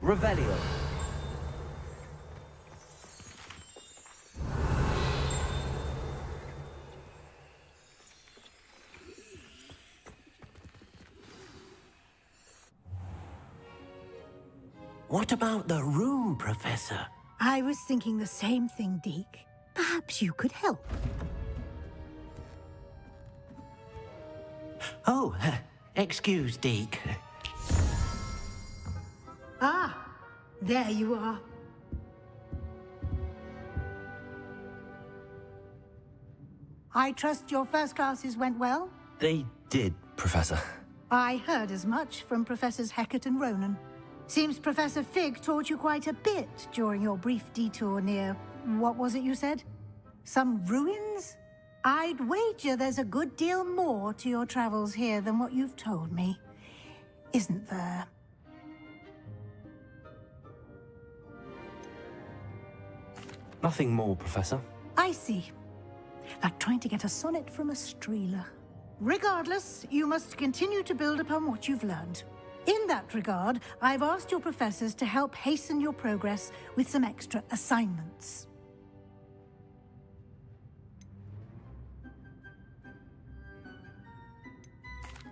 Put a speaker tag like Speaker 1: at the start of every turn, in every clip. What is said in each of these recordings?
Speaker 1: Revelio.
Speaker 2: What about the room, Professor?
Speaker 3: I was thinking the same thing, Deke. Perhaps you could help.
Speaker 2: Oh, excuse, Deke.
Speaker 3: Ah, there you are. I trust your first classes went well?
Speaker 1: They did, Professor.
Speaker 3: I heard as much from Professors Hecat and Ronan. Seems Professor Fig taught you quite a bit during your brief detour near... what was it you said? Some ruins? I'd wager there's a good deal more to your travels here than what you've told me. Isn't there?
Speaker 1: Nothing more, Professor.
Speaker 3: I see. Like trying to get a sonnet from a streeler. Regardless, you must continue to build upon what you've learned. In that regard, I've asked your professors to help hasten your progress with some extra assignments.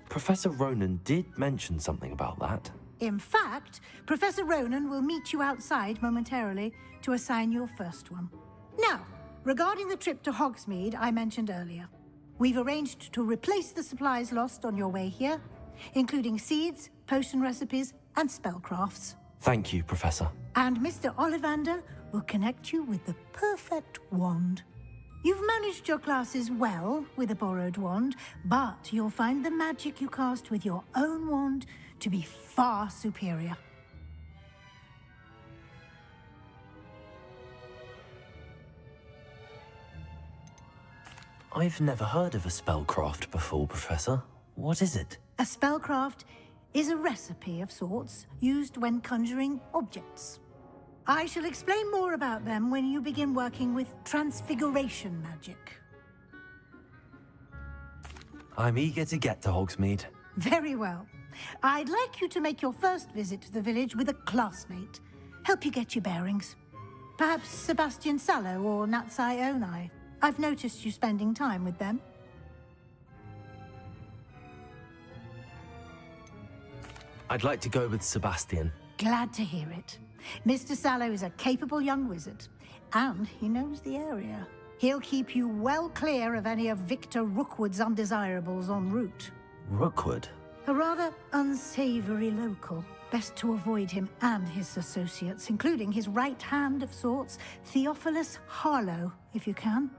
Speaker 1: Professor Ronan did mention something about that.
Speaker 3: In fact, Professor Ronan will meet you outside momentarily to assign your first one. Now, regarding the trip to Hogsmeade I mentioned earlier, we've arranged to replace the supplies lost on your way here, including seeds, potion recipes, and spellcrafts.
Speaker 1: Thank you, Professor.
Speaker 3: And Mr. Ollivander will connect you with the perfect wand. You've managed your classes well with a borrowed wand, but you'll find the magic you cast with your own wand to be far superior.
Speaker 1: I've never heard of a spellcraft before, Professor. What is it?
Speaker 3: A spellcraft is a recipe of sorts used when conjuring objects. I shall explain more about them when you begin working with transfiguration magic.
Speaker 1: I'm eager to get to Hogsmeade.
Speaker 3: Very well. I'd like you to make your first visit to the village with a classmate. Help you get your bearings. Perhaps Sebastian Sallow or Natsai Onai. I've noticed you spending time with them.
Speaker 1: I'd like to go with Sebastian.
Speaker 3: Glad to hear it. Mr. Sallow is a capable young wizard, and he knows the area. He'll keep you well clear of any of Victor Rookwood's undesirables en route.
Speaker 1: Rookwood?
Speaker 3: A rather unsavory local. Best to avoid him and his associates, including his right hand of sorts, Theophilus Harlow, if you can.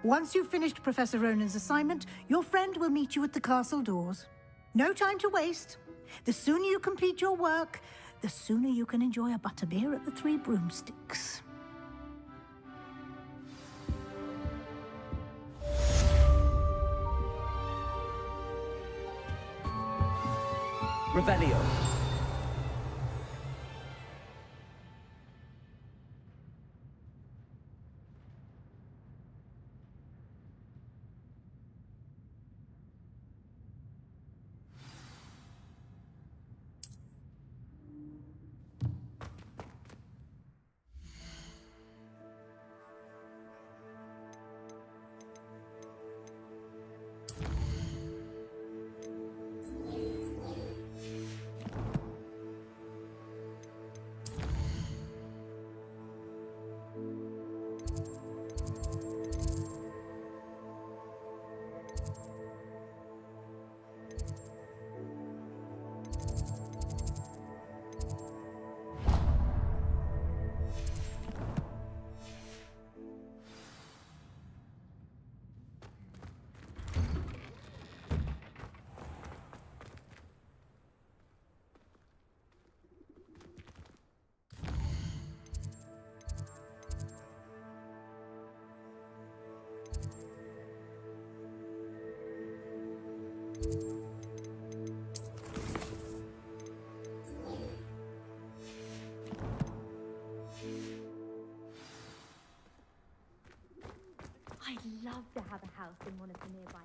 Speaker 3: Once you've finished Professor Ronan's assignment, your friend will meet you at the castle doors. No time to waste. The sooner you complete your work, the sooner you can enjoy a butterbeer at the Three Broomsticks.
Speaker 1: Revelio.
Speaker 4: I'd love to have a house in one of the nearby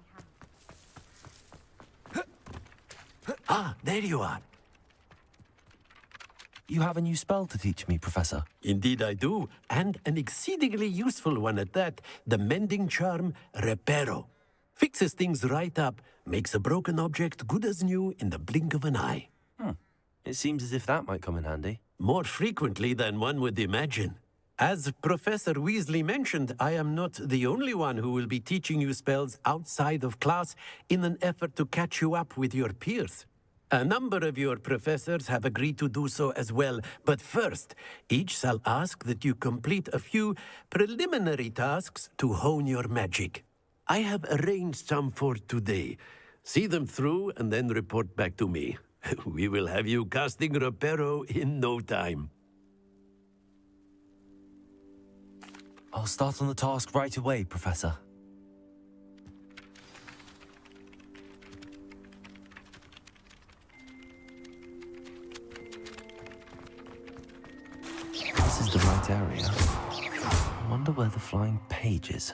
Speaker 4: hamlets.
Speaker 2: Ah, there you are.
Speaker 1: You have a new spell to teach me, Professor.
Speaker 5: Indeed I do, and an exceedingly useful one at that, the mending charm Reparo. Fixes things right up, makes a broken object good as new in the blink of an eye.
Speaker 1: It seems as if that might come in handy.
Speaker 5: More frequently than one would imagine. As Professor Weasley mentioned, I am not the only one who will be teaching you spells outside of class in an effort to catch you up with your peers. A number of your professors have agreed to do so as well, but first, each shall ask that you complete a few preliminary tasks to hone your magic. I have arranged some for today. See them through and then report back to me. We will have you casting Reparo in no time.
Speaker 1: I'll start on the task right away, Professor. This is the right area. I wonder where the flying page is.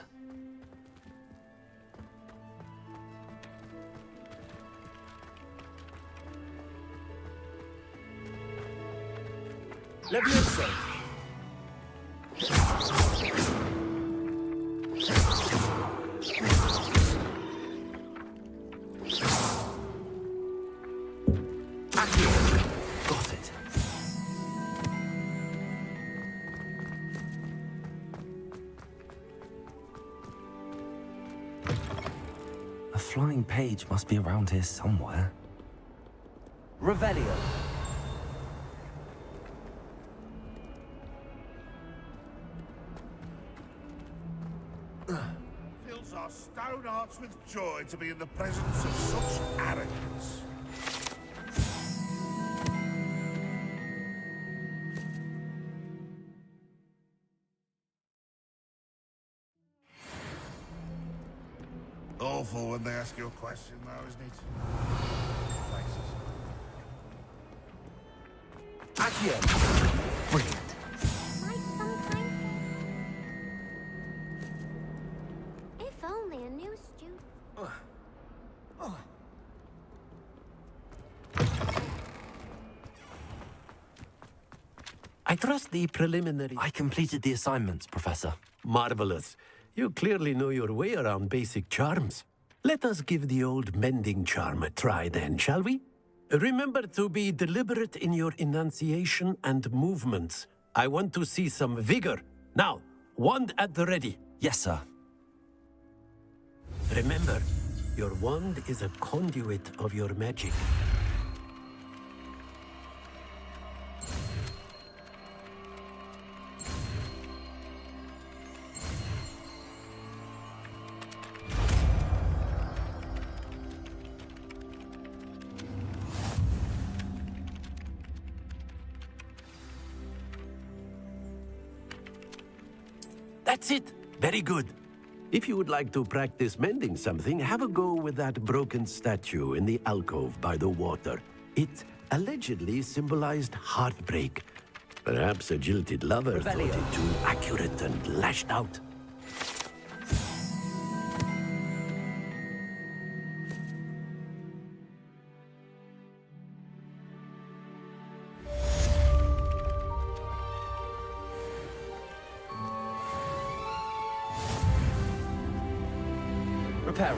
Speaker 5: Leviosa!
Speaker 1: Got it. A flying page must be around here somewhere. Revelio.
Speaker 6: Fills our stone hearts with joy to be in the presence of such arrogance. Awful when they ask you a question, though, isn't it?
Speaker 1: Accio. Brilliant.
Speaker 4: Might sometimes. If only a new student.
Speaker 5: I trust the preliminary...
Speaker 1: I completed the assignments, Professor.
Speaker 5: Marvelous. You clearly know your way around basic charms. Let us give the old mending charm a try then, shall we? Remember to be deliberate in your enunciation and movements. I want to see some vigor. Now, wand at the ready.
Speaker 1: Yes, sir.
Speaker 5: Remember, your wand is a conduit of your magic. That's it. Very good. If you would like to practice mending something, have a go with that broken statue in the alcove by the water. It allegedly symbolized heartbreak. Perhaps a jilted lover thought it too accurate and lashed out.
Speaker 1: Reparo.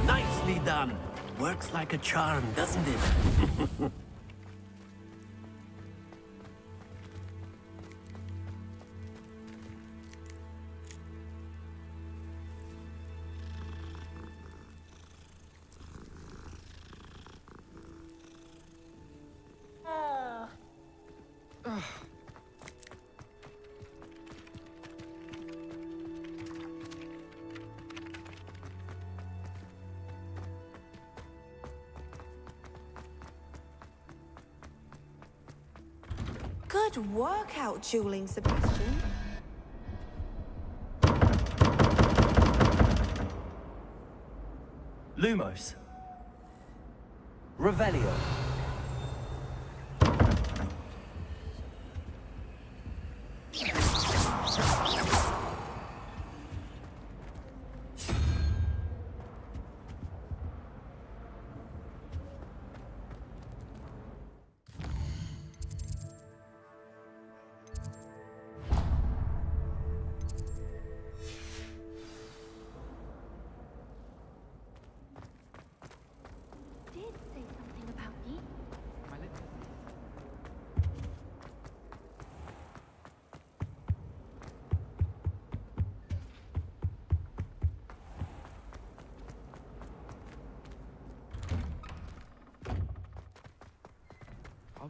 Speaker 5: Nicely done. Works like a charm, doesn't it?
Speaker 7: Good workout, dueling Sebastian.
Speaker 1: Lumos. Revelio.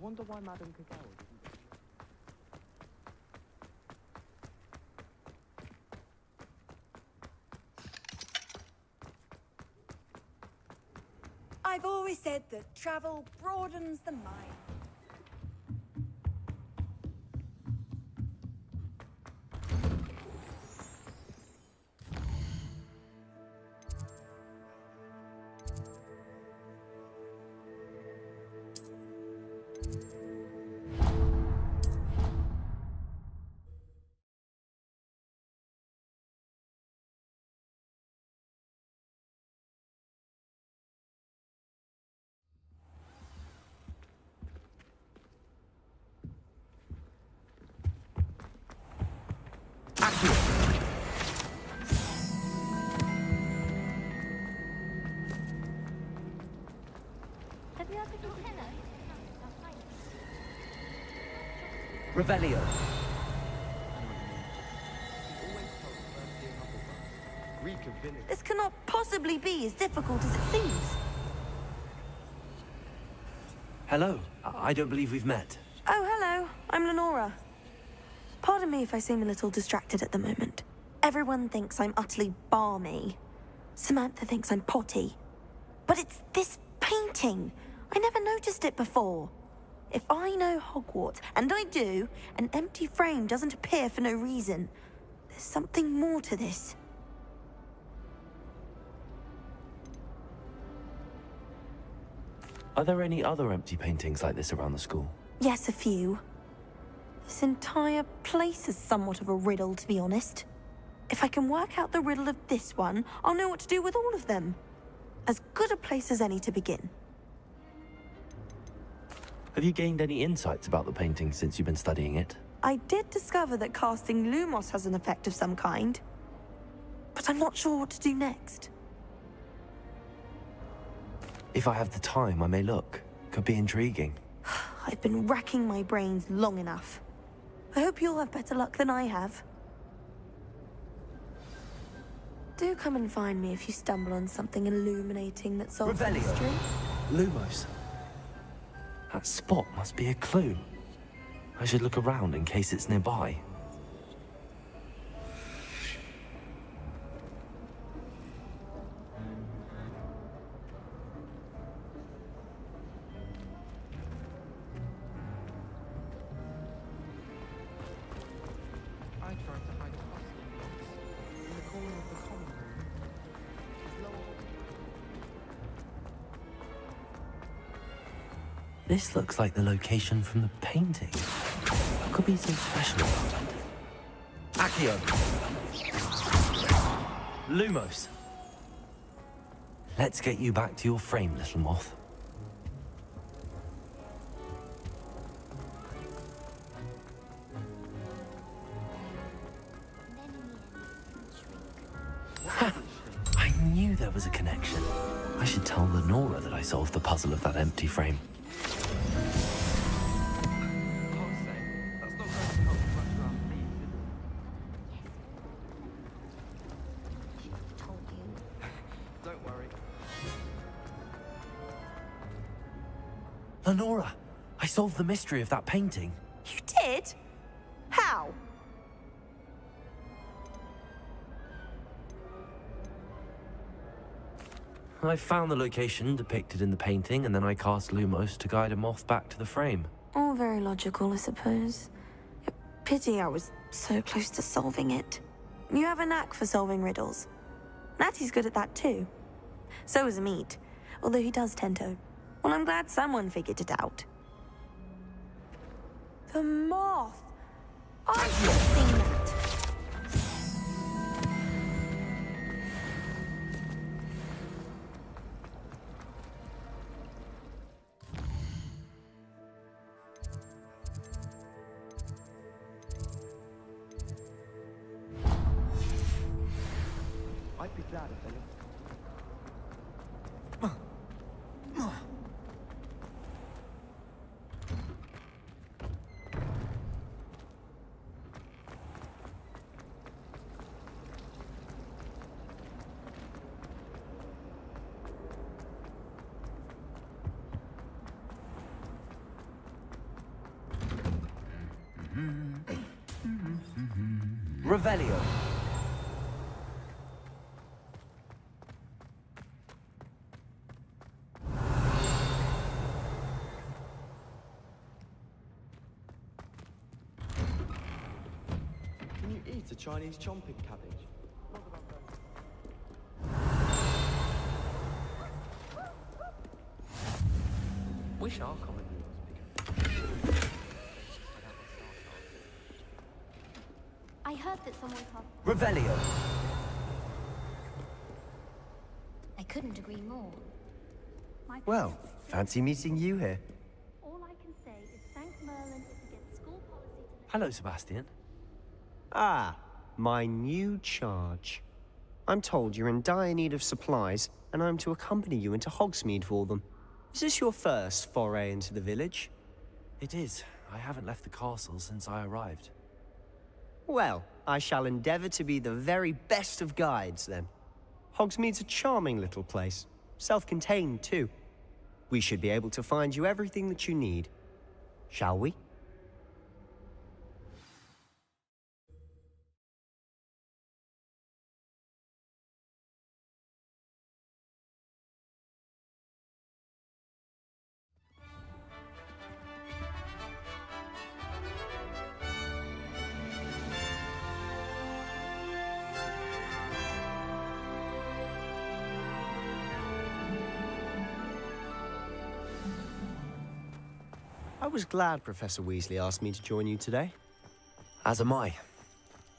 Speaker 8: wonder why Madame Kagawa didn't.
Speaker 7: I've always said that travel broadens the mind.
Speaker 1: Revelio.
Speaker 7: This cannot possibly be as difficult as it seems.
Speaker 1: Hello. I don't believe we've met.
Speaker 7: Oh, hello. I'm Lenora. Pardon me if I seem a little distracted at the moment. Everyone thinks I'm utterly balmy. Samantha thinks I'm potty. But it's this painting. I never noticed it before. If I know Hogwarts, and I do, an empty frame doesn't appear for no reason. There's something more to this.
Speaker 1: Are there any other empty paintings like this around the school?
Speaker 7: Yes, a few. This entire place is somewhat of a riddle, to be honest. If I can work out the riddle of this one, I'll know what to do with all of them. As good a place as any to begin.
Speaker 1: Have you gained any insights about the painting since you've been studying it?
Speaker 7: I did discover that casting Lumos has an effect of some kind. But I'm not sure what to do next.
Speaker 1: If I have the time, I may look. Could be intriguing.
Speaker 7: I've been racking my brains long enough. I hope you'll have better luck than I have. Do come and find me if you stumble on something illuminating that solves the
Speaker 1: Revelio.
Speaker 7: mystery.
Speaker 1: Lumos. That spot must be a clue. I should look around in case it's nearby.
Speaker 8: I tried to hide the basket in the corner of the common room. His lower.
Speaker 1: This looks like the location from the painting. What could be so special about it? Accio! Lumos! Let's get you back to your frame, little moth. Ha! I knew there was a connection. I should tell Lenora that I solved the puzzle of that empty frame. Lenora, I solved the mystery of that painting.
Speaker 7: You did? How?
Speaker 1: I found the location depicted in the painting, and then I cast Lumos to guide a moth back to the frame.
Speaker 7: All very logical, I suppose. A pity I was so close to solving it. You have a knack for solving riddles. Natty's good at that too. So is Amit, although he does tend to. Well, I'm glad someone figured it out. The moth! I've seen that!
Speaker 8: I'd be glad if they looked.
Speaker 1: Revelio.
Speaker 8: Can you eat a Chinese chomping cabbage? Wish our comedy was bigger.
Speaker 4: I heard that someone told.
Speaker 1: Revelio.
Speaker 4: I couldn't agree more. My
Speaker 9: Well, fancy meeting you here.
Speaker 4: all I can say is thank Merlin it's against school policy to
Speaker 1: Hello, Sebastian.
Speaker 9: Ah, my new charge. I'm told you're in dire need of supplies, and I'm to accompany you into Hogsmeade for them. Is this your first foray into the village?
Speaker 1: It is. I haven't left the castle since I arrived.
Speaker 9: Well, I shall endeavour to be the very best of guides, then. Hogsmeade's a charming little place. Self-contained, too. We should be able to find you everything that you need. Shall we? I was glad Professor Weasley asked me to join you today.
Speaker 1: As am I.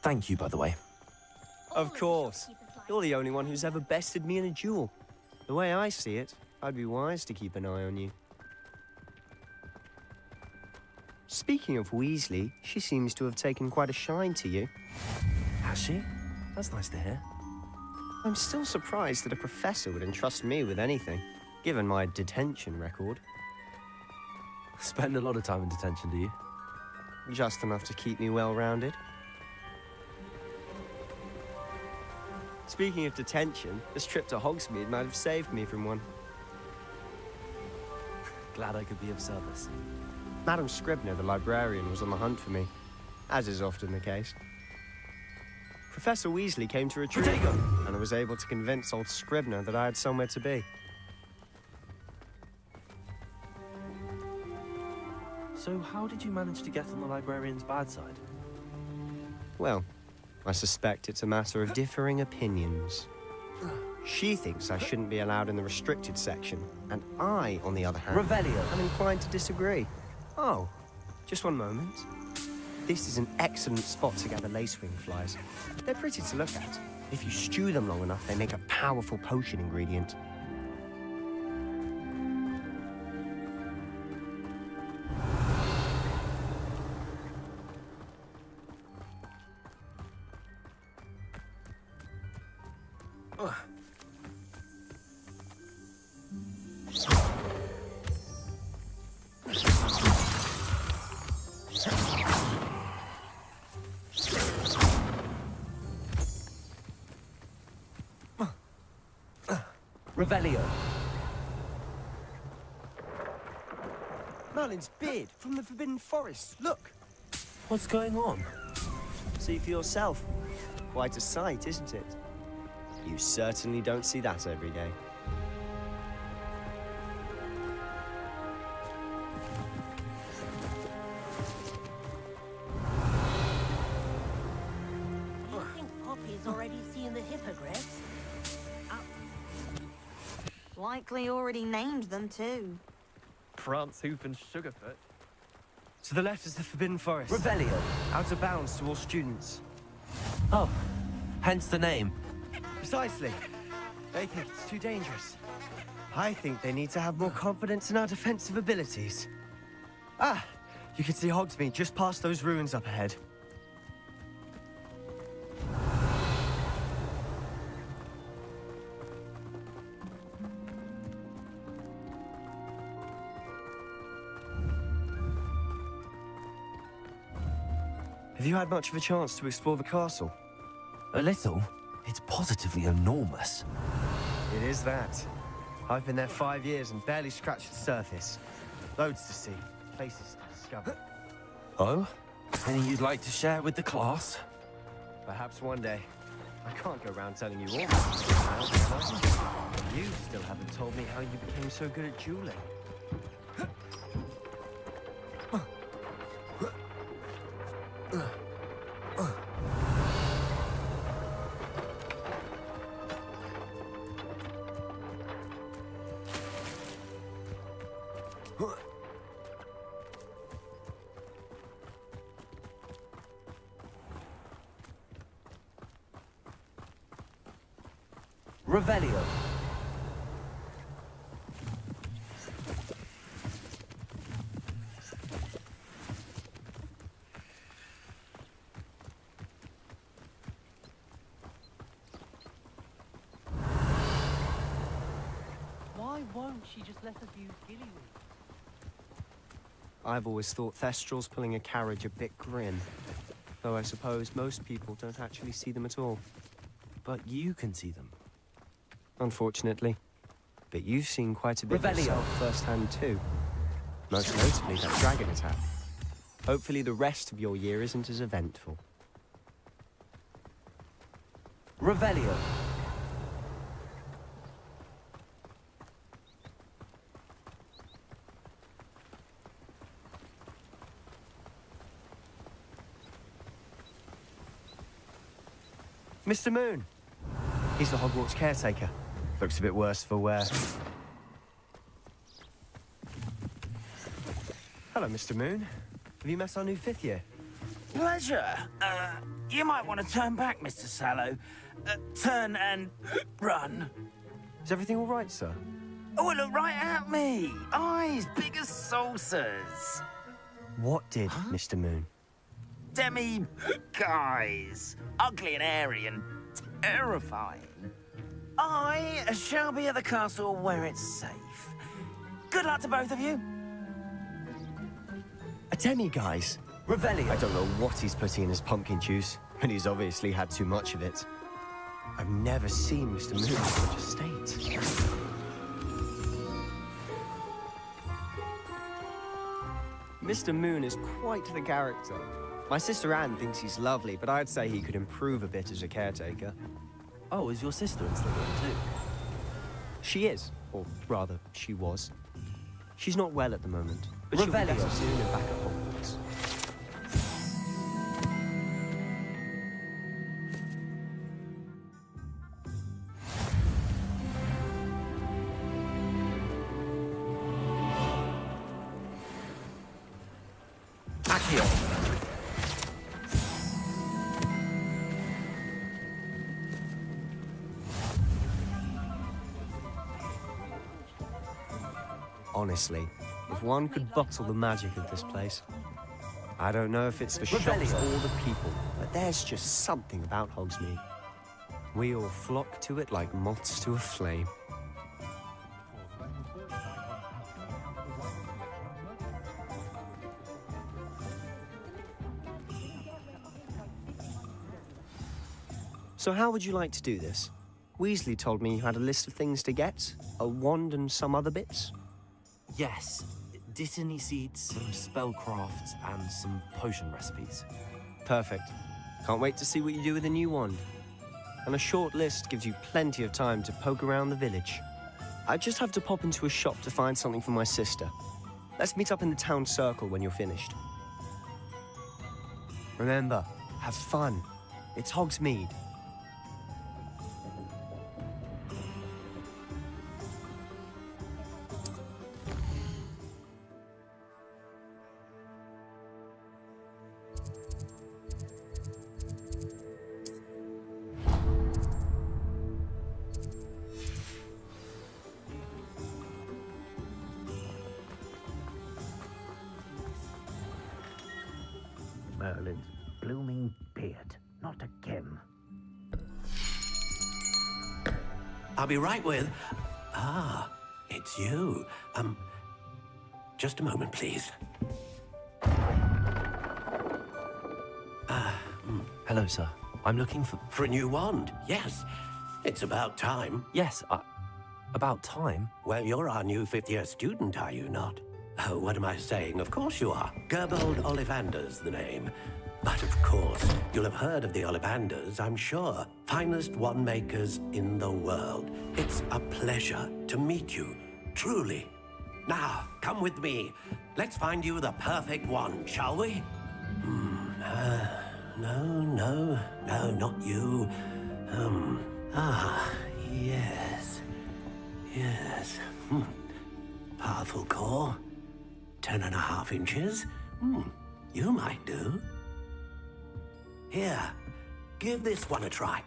Speaker 1: Thank you, by the way.
Speaker 9: Of course. You're the only one who's ever bested me in a duel. The way I see it, I'd be wise to keep an eye on you. Speaking of Weasley, she seems to have taken quite a shine to you.
Speaker 1: Has she? That's nice to hear.
Speaker 9: I'm still surprised that a professor would entrust me with anything, given my detention record.
Speaker 1: Spend a lot of time in detention, do you?
Speaker 9: Just enough to keep me well-rounded. Speaking of detention, this trip to Hogsmeade might have saved me from one.
Speaker 1: Glad I could be of service.
Speaker 9: Madam Scribner, the librarian, was on the hunt for me, as is often the case. Professor Weasley came to retrieve them, and I was able to convince old Scribner that I had somewhere to be.
Speaker 1: So how did you manage to get on the librarian's bad side?
Speaker 9: Well, I suspect it's a matter of differing opinions. She thinks I shouldn't be allowed in the restricted section, and I, on the other hand,
Speaker 1: Revelio.
Speaker 9: am inclined to disagree. Oh, just one moment. This is an excellent spot to gather lacewing flies. They're pretty to look at. If you stew them long enough, they make a powerful potion ingredient.
Speaker 1: Revelio.
Speaker 9: Merlin's beard from the Forbidden Forest. Look!
Speaker 1: What's going on?
Speaker 9: See for yourself. Quite a sight, isn't it? You certainly don't see that every day.
Speaker 2: You think Poppy's already seen the hippogriffs?
Speaker 7: Likely already named them too.
Speaker 8: Prance, Hoof, and Sugarfoot.
Speaker 9: To the left is the Forbidden Forest.
Speaker 1: Revelio.
Speaker 9: Out of bounds to all students.
Speaker 1: Oh, hence the name.
Speaker 9: Precisely. They think it's too dangerous. I think they need to have more confidence in our defensive abilities. Ah, you can see Hogsmeade just past those ruins up ahead. Have you had much of a chance to explore the castle?
Speaker 1: A little. It's positively enormous.
Speaker 9: It is that. I've been there 5 years and barely scratched the surface. Loads to see, places to discover.
Speaker 1: Oh?
Speaker 10: Any you'd like to share with the class?
Speaker 9: Perhaps one day. I can't go around telling you all my secrets. You still haven't told me how you became so good at dueling.
Speaker 10: Revelio.
Speaker 8: Why won't she just let us use Gillyweed?
Speaker 9: I've always thought Thestrals pulling a carriage a bit grim. Though I suppose most people don't actually see them at all.
Speaker 10: But you can see them.
Speaker 9: Unfortunately. But you've seen quite a bit
Speaker 10: Revelio.
Speaker 9: yourself firsthand too. Most notably that dragon attack. Hopefully the rest of your year isn't as eventful.
Speaker 10: Revelio.
Speaker 9: Mr. Moon! He's the Hogwarts caretaker. Looks a bit worse for wear. Hello, Mr. Moon. Have you met our new 5th year?
Speaker 11: Pleasure. You might want to turn back, Mr. Sallow. Turn and run.
Speaker 9: Is everything all right, sir?
Speaker 11: Oh, look right at me. Eyes big as saucers.
Speaker 9: What did, Mr. Moon?
Speaker 11: Guys. Ugly and airy and terrifying. I shall be at the castle where it's safe. Good luck to both of you.
Speaker 9: A demi-guise?
Speaker 10: Revelio.
Speaker 9: I don't know what he's putting in his pumpkin juice, and he's obviously had too much of it. I've never seen Mr. Moon in such a state. Mr. Moon is quite the character. My sister Anne thinks he's lovely, but I'd say he could improve a bit as a caretaker.
Speaker 10: Oh, is your sister in Slytherin too?
Speaker 9: She is, or rather, she was. She's not well at the moment, but she'll be
Speaker 10: Revelio.
Speaker 9: better soon and back at Hogwarts.
Speaker 10: Accio.
Speaker 9: Honestly, if one could bottle the magic of this place. I don't know if it's the shops
Speaker 10: Revelio.
Speaker 9: or the people, but there's just something about Hogsmeade. We all flock to it like moths to a flame. So how would you like to do this? Weasley told me you had a list of things to get, a wand and some other bits.
Speaker 10: Yes. Dittany seeds, some spellcrafts, and some potion recipes.
Speaker 9: Perfect. Can't wait to see what you do with the new wand. And a short list gives you plenty of time to poke around the village. I just have to pop into a shop to find something for my sister. Let's meet up in the town circle when you're finished. Remember, have fun. It's Hogsmeade.
Speaker 11: Merlin's blooming beard. Not again.
Speaker 5: I'll be right with... Ah, it's you. Just a moment, please.
Speaker 10: Hello, sir. I'm looking for...
Speaker 5: For a new wand, yes. It's about time.
Speaker 10: Yes, about time.
Speaker 5: Well, you're our new 5th-year student, are you not?
Speaker 12: Oh, what am I saying? Of course you are. Gerbold Ollivander's the name. But of course, you'll have heard of the Ollivanders, I'm sure. Finest wand makers in the world. It's a pleasure to meet you, truly. Now, come with me. Let's find you the perfect wand, shall we? No, not you. Yes. Powerful core. 10.5 inches. You might do. Here, give this one a try.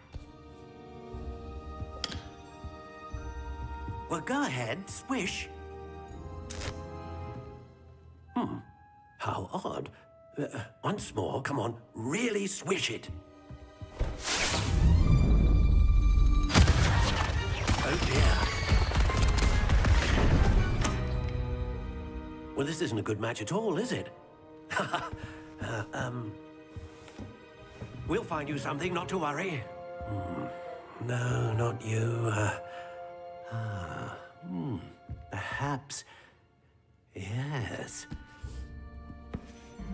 Speaker 12: Well, go ahead, swish. How odd. Once more, come on, really swish it. Oh dear. Well, this isn't a good match at all, is it? We'll find you something, not to worry. No, not you. Perhaps. Yes.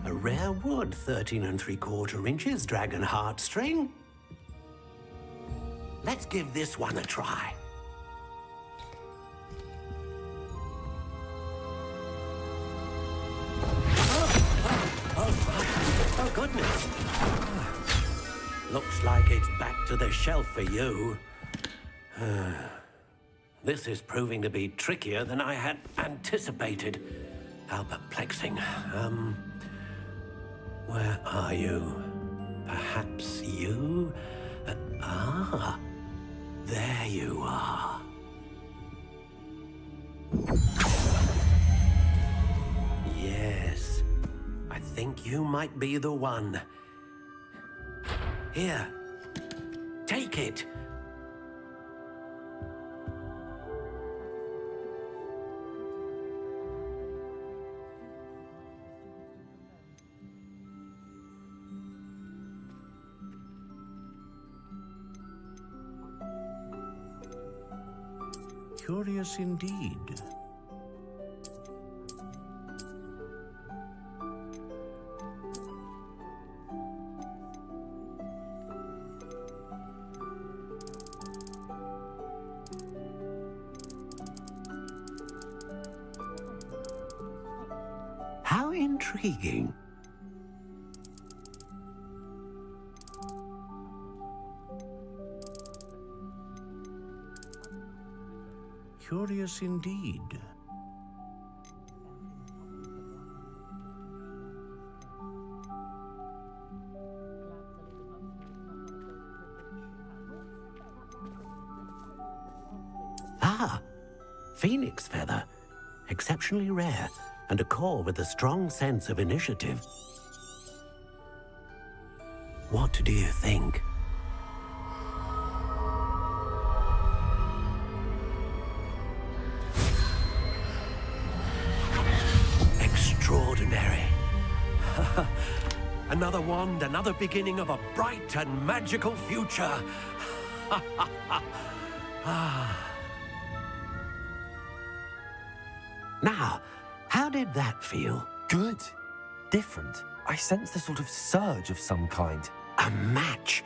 Speaker 12: A rare wood, 13 3/4 inches, dragon heartstring. Let's give this one a try. Oh, goodness. Looks like it's back to the shelf for you. This is proving to be trickier than I had anticipated. How perplexing. Where are you? Perhaps you? There you are. Yes, I think you might be the one. Here, take it.
Speaker 13: Curious indeed.
Speaker 12: How intriguing.
Speaker 13: Curious indeed.
Speaker 12: Phoenix feather. Exceptionally rare, and a core with a strong sense of initiative. What do you think? Extraordinary. Another wand, another beginning of a bright and magical future. Now, how did that feel?
Speaker 10: Good. Different. I sensed a sort of surge of some kind.
Speaker 12: A match.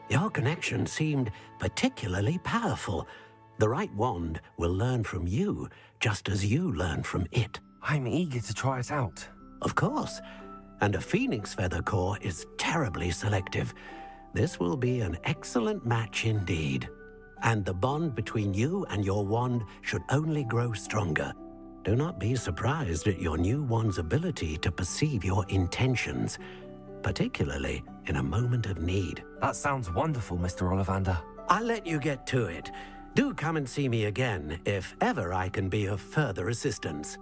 Speaker 12: Your connection seemed particularly powerful. The right wand will learn from you, just as you learn from it.
Speaker 10: I'm eager to try it out.
Speaker 12: Of course. And a phoenix feather core is terribly selective. This will be an excellent match indeed. And the bond between you and your wand should only grow stronger. Do not be surprised at your new wand's ability to perceive your intentions, particularly in a moment of need.
Speaker 10: That sounds wonderful, Mr. Ollivander.
Speaker 12: I'll let you get to it. Do come and see me again if ever I can be of further assistance.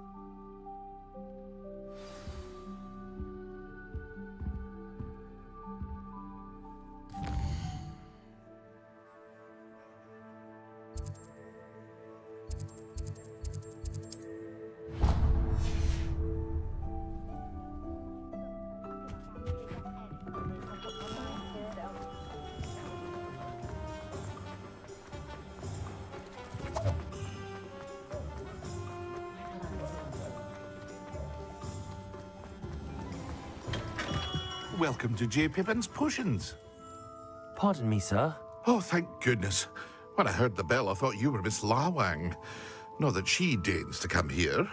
Speaker 6: welcome to J. Pippin's Potions.
Speaker 10: Pardon me, sir.
Speaker 6: Oh, thank goodness. When I heard the bell, I thought you were Miss Lawang. Not that she deigns to come here.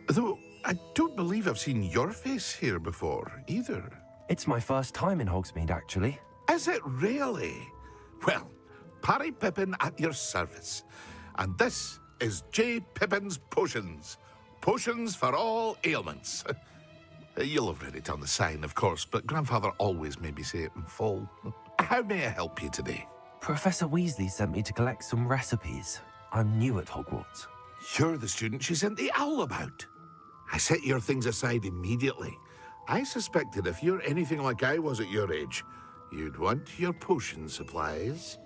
Speaker 6: Though, I don't believe I've seen your face here before, either.
Speaker 10: It's my first time in Hogsmeade, actually.
Speaker 6: Is it really? Well, Parry Pippin at your service. And this is J. Pippin's Potions. Potions for all ailments. You'll have read it on the sign, of course, but Grandfather always made me say it in full. How may I help you today?
Speaker 10: Professor Weasley sent me to collect some recipes. I'm new at Hogwarts.
Speaker 6: You're the student she sent the owl about. I set your things aside immediately. I suspected if you're anything like I was at your age, you'd want your potion supplies.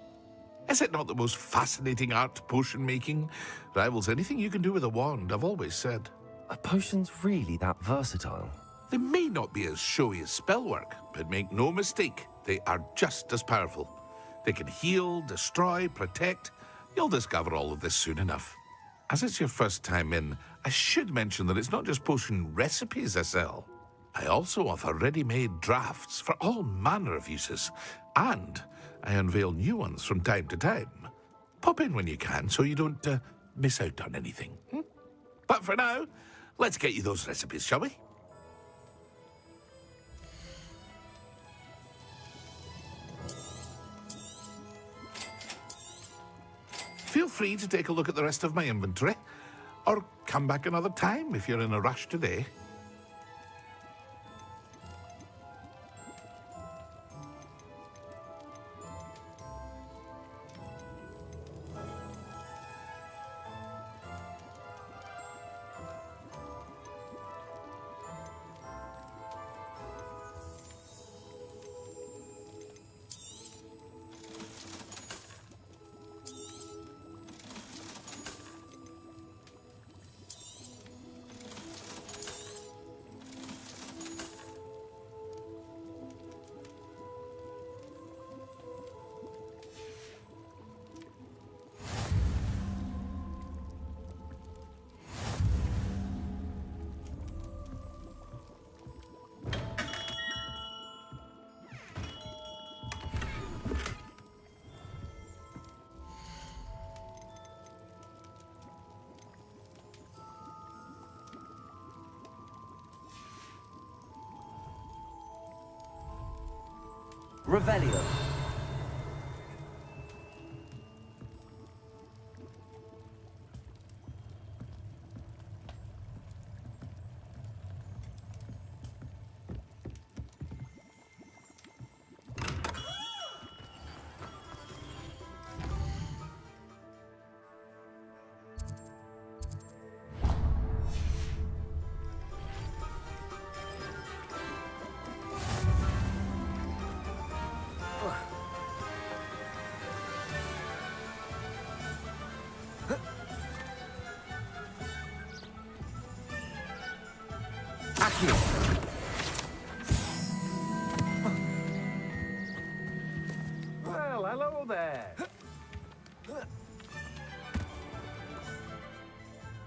Speaker 6: Is it not the most fascinating art, potion making? Rivals anything you can do with a wand, I've always said.
Speaker 10: Are potions really that versatile?
Speaker 6: They may not be as showy as spellwork, but make no mistake, they are just as powerful. They can heal, destroy, protect. You'll discover all of this soon enough. As it's your first time in, I should mention that it's not just potion recipes I sell. I also offer ready-made drafts for all manner of uses, and I unveil new ones from time to time. Pop in when you can so you don't miss out on anything. But for now, let's get you those recipes, shall we? Feel free to take a look at the rest of my inventory, or come back another time if you're in a rush today.
Speaker 10: Revelio.
Speaker 14: Well, hello there.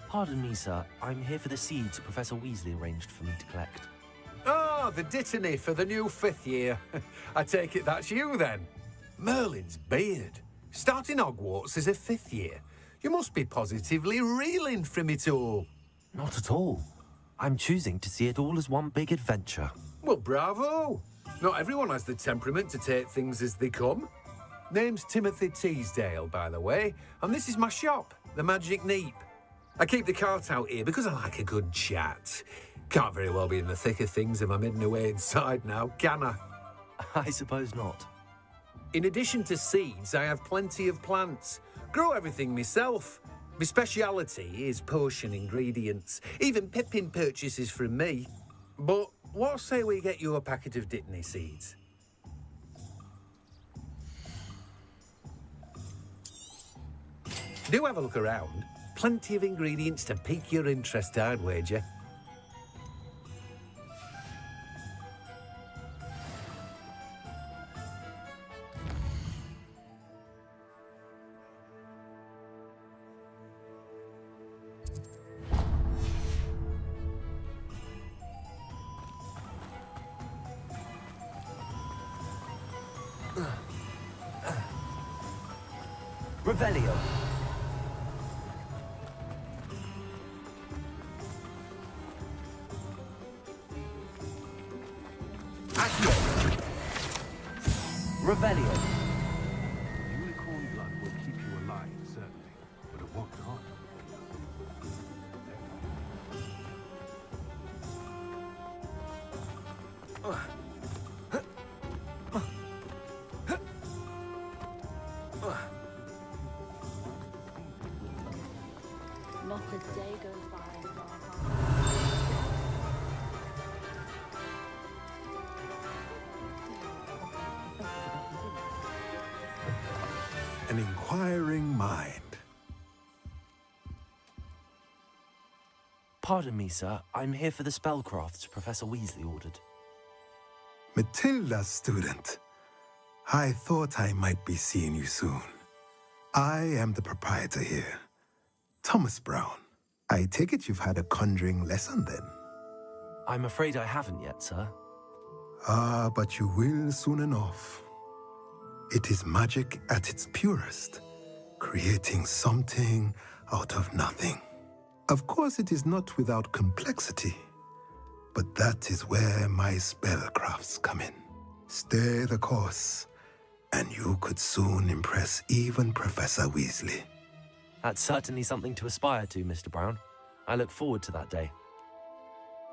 Speaker 10: Pardon me, sir. I'm here for the seeds Professor Weasley arranged for me to collect.
Speaker 14: Oh, the dittany for the new 5th year. I take it that's you, then. Merlin's beard. Starting Hogwarts as a 5th year. You must be positively reeling from it all.
Speaker 10: Not at all. I'm choosing to see it all as one big adventure.
Speaker 14: Well, bravo. Not everyone has the temperament to take things as they come. Name's Timothy Teasdale, by the way, and this is my shop, the Magic Neep. I keep the cart out here because I like a good chat. Can't very well be in the thick of things if I'm hidden away inside now, can I?
Speaker 10: I suppose not.
Speaker 14: In addition to seeds, I have plenty of plants. Grow everything myself. My speciality is potion ingredients. Even Pippin purchases from me. But what say we get you a packet of dittany seeds? Do have a look around. Plenty of ingredients to pique your interest, I'd wager.
Speaker 10: Revelio. Accio. Revelio.
Speaker 13: Unicorn blood will keep you alive, certainly. But at what cost?
Speaker 4: Not a day goes by without
Speaker 15: An inquiring mind.
Speaker 10: Pardon me, sir. I'm here for the spellcrafts Professor Weasley ordered.
Speaker 15: Matilda's student. I thought I might be seeing you soon. I am the proprietor here, Thomas Brown. I take it you've had a conjuring lesson then?
Speaker 10: I'm afraid I haven't yet, sir.
Speaker 15: Ah, but you will soon enough. It is magic at its purest, creating something out of nothing. Of course, it is not without complexity, but that is where my spellcrafts come in. Stay the course, and you could soon impress even Professor Weasley.
Speaker 10: That's certainly something to aspire to, Mr. Brown. I look forward to that day.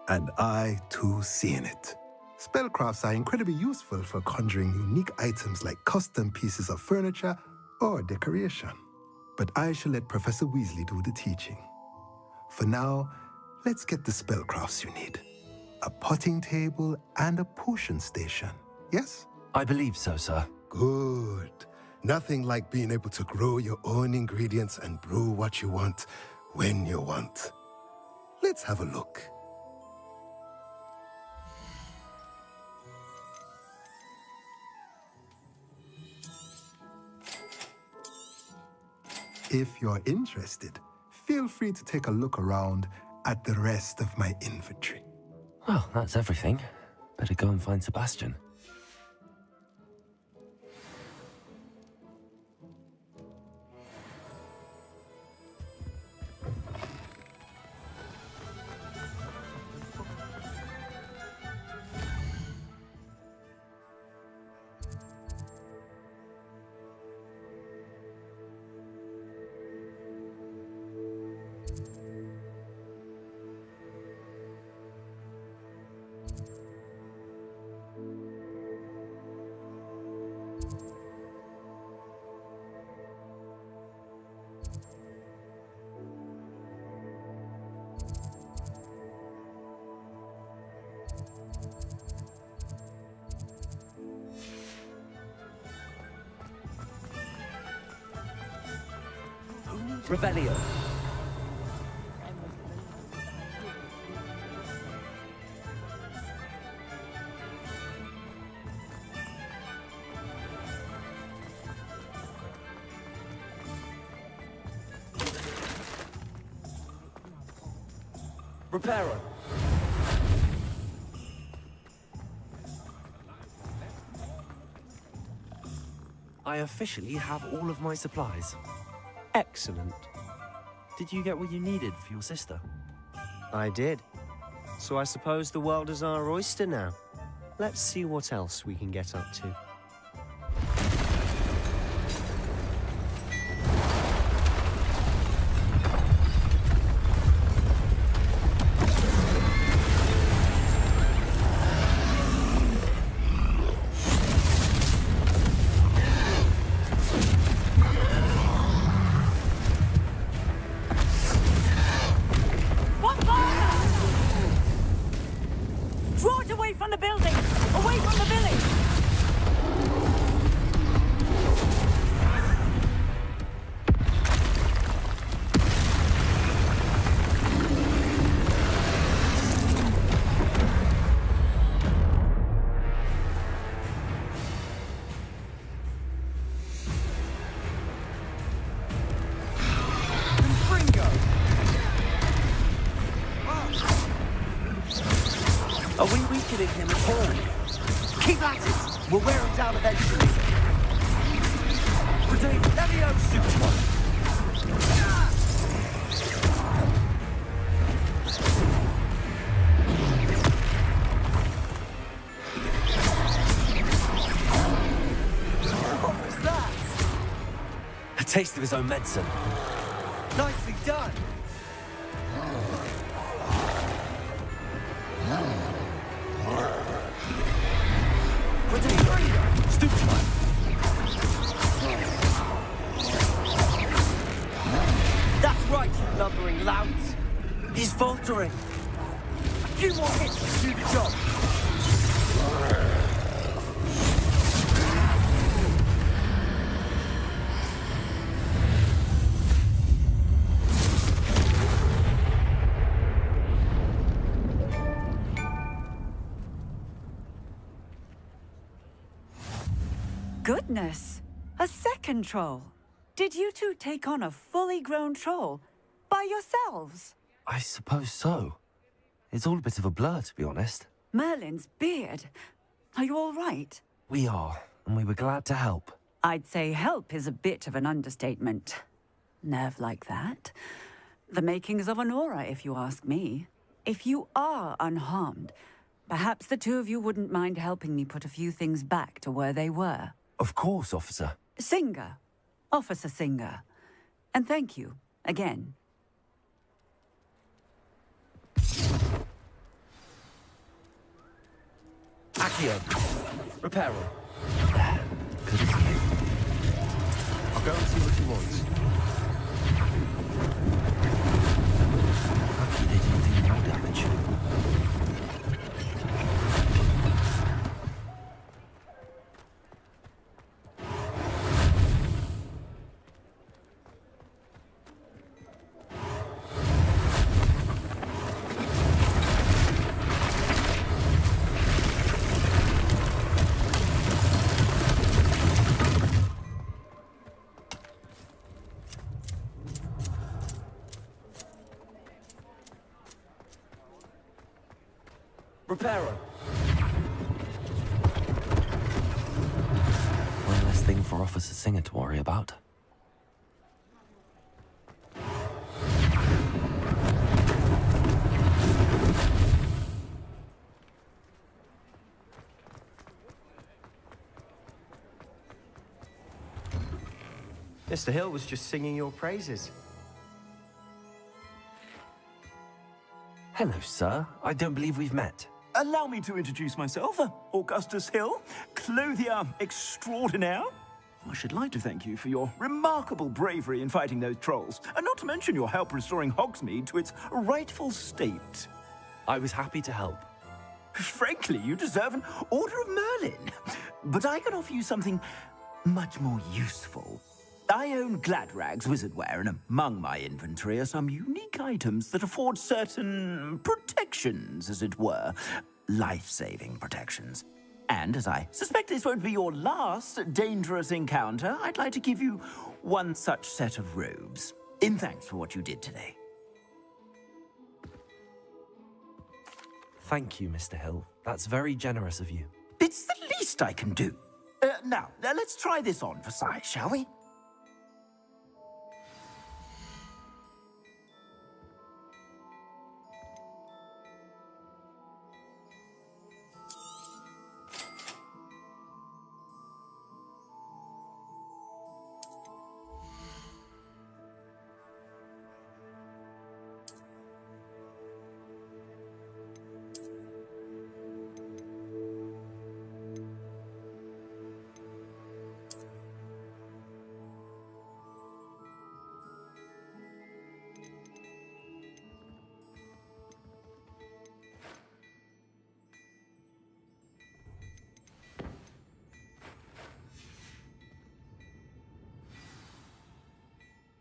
Speaker 15: And I, too, seeing it. Spellcrafts are incredibly useful for conjuring unique items like custom pieces of furniture or decoration. But I shall let Professor Weasley do the teaching. For now, let's get the spellcrafts you need. A potting table and a potion station, yes?
Speaker 10: I believe so, sir.
Speaker 15: Good. Nothing like being able to grow your own ingredients and brew what you want when you want. Let's have a look. If you're interested, feel free to take a look around at the rest of my inventory.
Speaker 10: Well, that's everything. Better go and find Sebastian. Revelio. Reparo. I officially have all of my supplies.
Speaker 9: Excellent.
Speaker 10: Did you get what you needed for your sister?
Speaker 9: I did. So I suppose the world is our oyster now. Let's see what else we can get up to.
Speaker 11: Are we weakening him at all? Keep at it! We'll wear him down eventually. go, Superman!
Speaker 10: What was that? A taste of his own medicine.
Speaker 9: Nicely done.
Speaker 10: Stupid.
Speaker 9: That's right, you lumbering louts.
Speaker 10: He's faltering.
Speaker 9: A few more hits to do the job.
Speaker 16: Goodness! A second troll. Did you two take on a fully grown troll by yourselves?
Speaker 10: I suppose so. It's all a bit of a blur, to be honest.
Speaker 16: Merlin's beard. Are you all right?
Speaker 10: We are, and we were glad to help.
Speaker 16: I'd say help is a bit of an understatement. Nerve like that. The makings of an aura, if you ask me. If you are unharmed, perhaps the two of you wouldn't mind helping me put a few things back to where they were.
Speaker 10: Of course, officer.
Speaker 16: Singer. Officer Singer. And thank you, again.
Speaker 10: Accio. Reparo. Good as you. I'll go and see what he wants. Lucky they didn't do more damage. Reparo. One less thing for Officer Singer to worry about.
Speaker 9: Mr. Hill was just singing your praises.
Speaker 10: Hello, sir. I don't believe we've met.
Speaker 11: Allow me to introduce myself, Augustus Hill, clothier extraordinaire. I should like to thank you for your remarkable bravery in fighting those trolls, and not to mention your help restoring Hogsmeade to its rightful state.
Speaker 10: I was happy to help.
Speaker 11: Frankly, you deserve an Order of Merlin. But I can offer you something much more useful. I own Gladrag's wizardware, and among my inventory are some unique items that afford certain protections, as it were. Life-saving protections. And as I suspect this won't be your last dangerous encounter, I'd like to give you one such set of robes, in thanks for what you did today.
Speaker 10: Thank you, Mr. Hill. That's very generous of you.
Speaker 11: It's the least I can do. Now, let's try this on for size, shall we?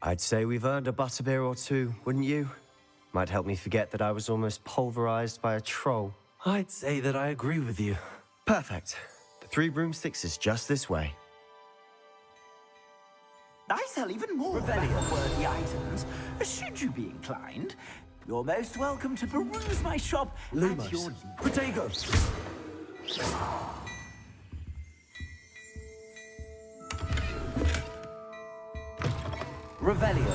Speaker 9: I'd say we've earned a butterbeer or two, wouldn't you? Might help me forget that I was almost pulverized by a troll.
Speaker 10: I'd say that I agree with you.
Speaker 9: Perfect. The 3 broomsticks is just this way.
Speaker 11: I sell even more Revelio-worthy items. Should you be inclined, you're most welcome to peruse my shop at your leisure.
Speaker 10: Protego! Revelio.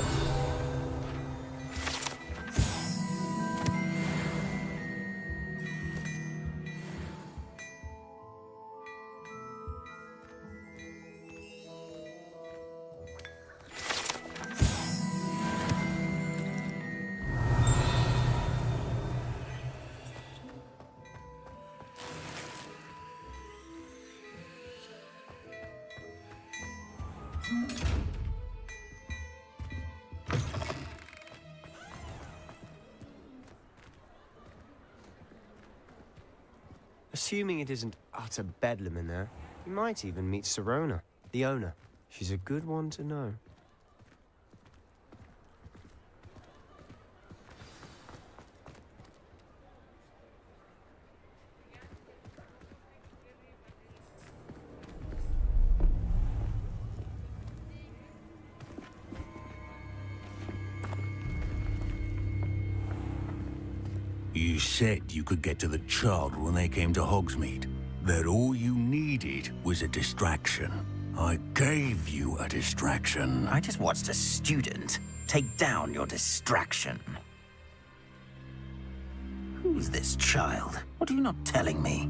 Speaker 9: Assuming it isn't utter bedlam in there, you might even meet Sirona, the owner. She's a good one to know.
Speaker 17: You said you could get to the child when they came to Hogsmeade. That all you needed was a distraction. I gave you a distraction.
Speaker 11: I just watched a student take down your distraction. Who's this child? What are you not telling me?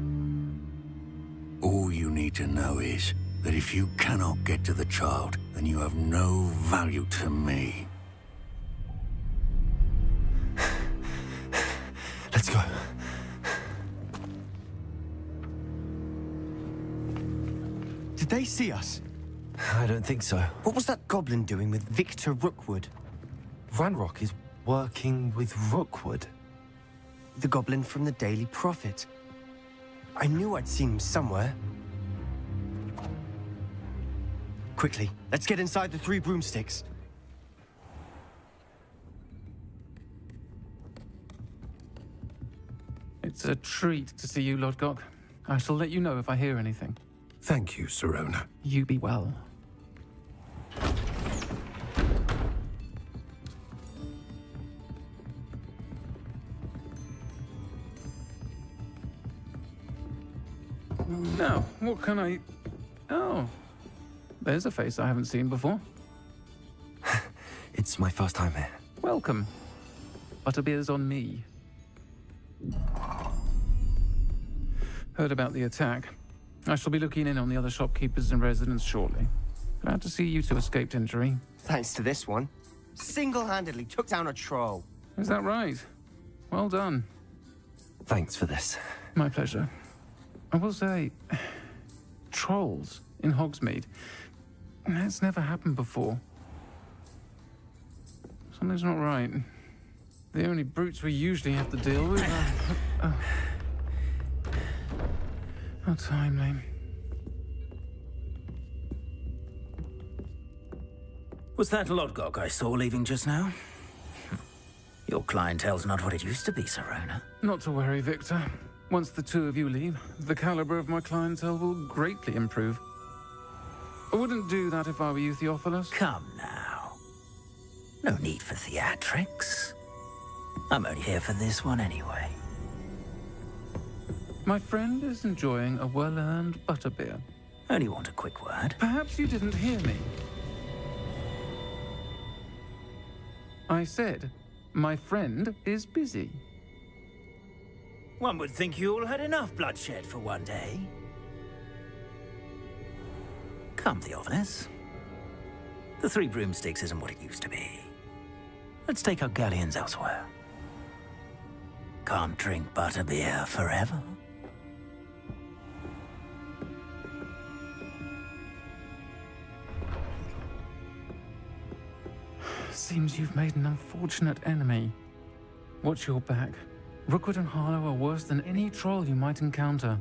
Speaker 17: All you need to know is that if you cannot get to the child, then you have no value to me.
Speaker 10: Let's go.
Speaker 9: Did they see us?
Speaker 10: I don't think so.
Speaker 9: What was that goblin doing with Victor Rookwood?
Speaker 10: Ranrock is working with Rookwood.
Speaker 9: The goblin from the Daily Prophet. I knew I'd seen him somewhere. Quickly, let's get inside the 3 broomsticks.
Speaker 8: It's a treat to see you, Lodgok. I shall let you know if I hear anything.
Speaker 14: Thank you, Sirona.
Speaker 8: You be well. Now, what can I... Oh, there's a face I haven't seen before.
Speaker 10: It's my first time here.
Speaker 8: Welcome. Butterbeer's on me. Heard about the attack. I shall be looking in on the other shopkeepers and residents shortly. Glad to see you two escaped injury.
Speaker 9: Thanks to this one. Single-handedly took down a troll.
Speaker 8: Is that right? Well done.
Speaker 10: Thanks for this.
Speaker 8: My pleasure. I will say, trolls in Hogsmeade. That's never happened before. Something's not right. The only brutes we usually have to deal with are... How timely.
Speaker 11: Was that Lodgok I saw leaving just now? Your clientele's not what it used to be, Sirona.
Speaker 8: Not to worry, Victor. Once the 2 of you leave, the caliber of my clientele will greatly improve. I wouldn't do that if I were you, Theophilus.
Speaker 11: Come now. No need for theatrics. I'm only here for this one anyway.
Speaker 8: My friend is enjoying a well-earned butterbeer.
Speaker 11: Only want a quick word.
Speaker 8: Perhaps you didn't hear me. I said, my friend is busy.
Speaker 11: One would think you all had enough bloodshed for one day. Come, Theophilus. The 3 broomsticks isn't what it used to be. Let's take our galleons elsewhere. Can't drink butterbeer forever.
Speaker 8: Seems you've made an unfortunate enemy. Watch your back. Rookwood and Harlow are worse than any troll you might encounter.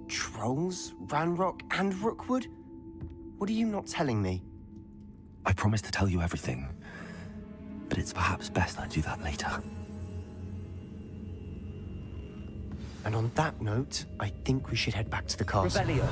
Speaker 9: Trolls? Ranrock and Rookwood? What are you not telling me?
Speaker 10: I promised to tell you everything, but it's perhaps best I do that later.
Speaker 9: And on that note, I think we should head back to the castle.
Speaker 10: Revelio.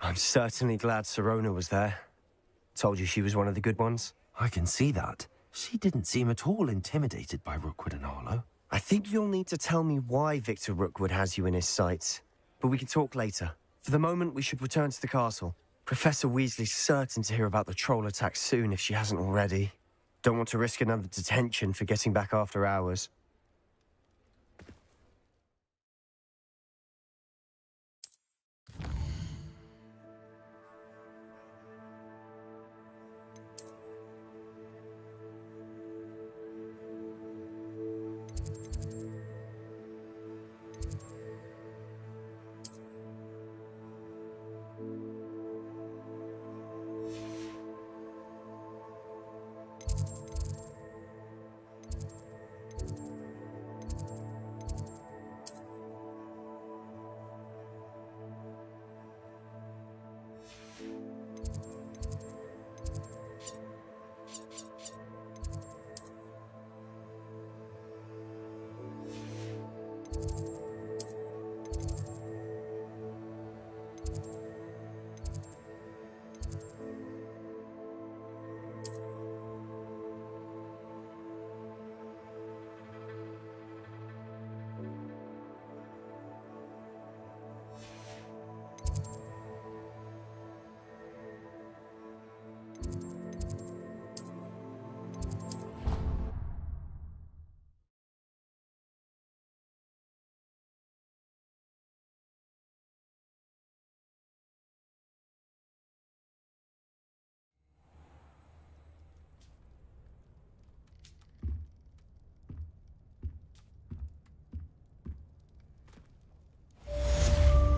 Speaker 9: I'm certainly glad Sirona was there. Told you she was one of the good ones.
Speaker 10: I can see that. She didn't seem at all intimidated by Rookwood and Arlo.
Speaker 9: I think you'll need to tell me why Victor Rookwood has you in his sights. But we can talk later. For the moment, we should return to the castle. Professor Weasley's certain to hear about the troll attack soon if she hasn't already. Don't want to risk another detention for getting back after hours.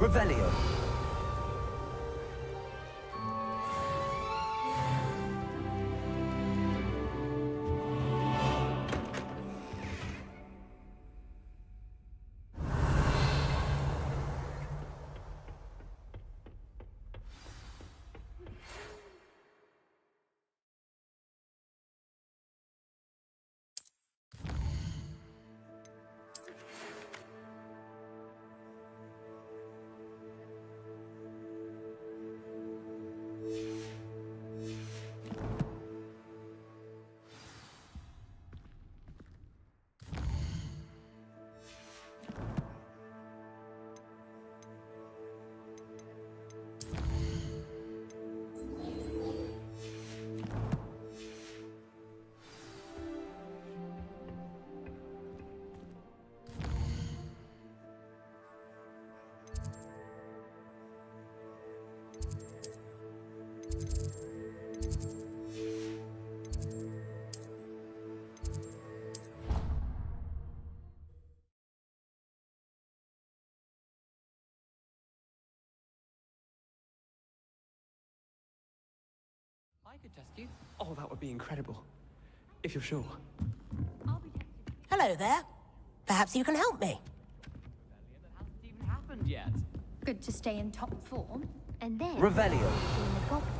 Speaker 10: Revelio.
Speaker 18: I could test you. Oh, that would be incredible. If you're sure.
Speaker 2: Hello there. Perhaps you can help me.
Speaker 18: Even happened yet.
Speaker 4: Good to stay in top form. And then...
Speaker 10: Revelio.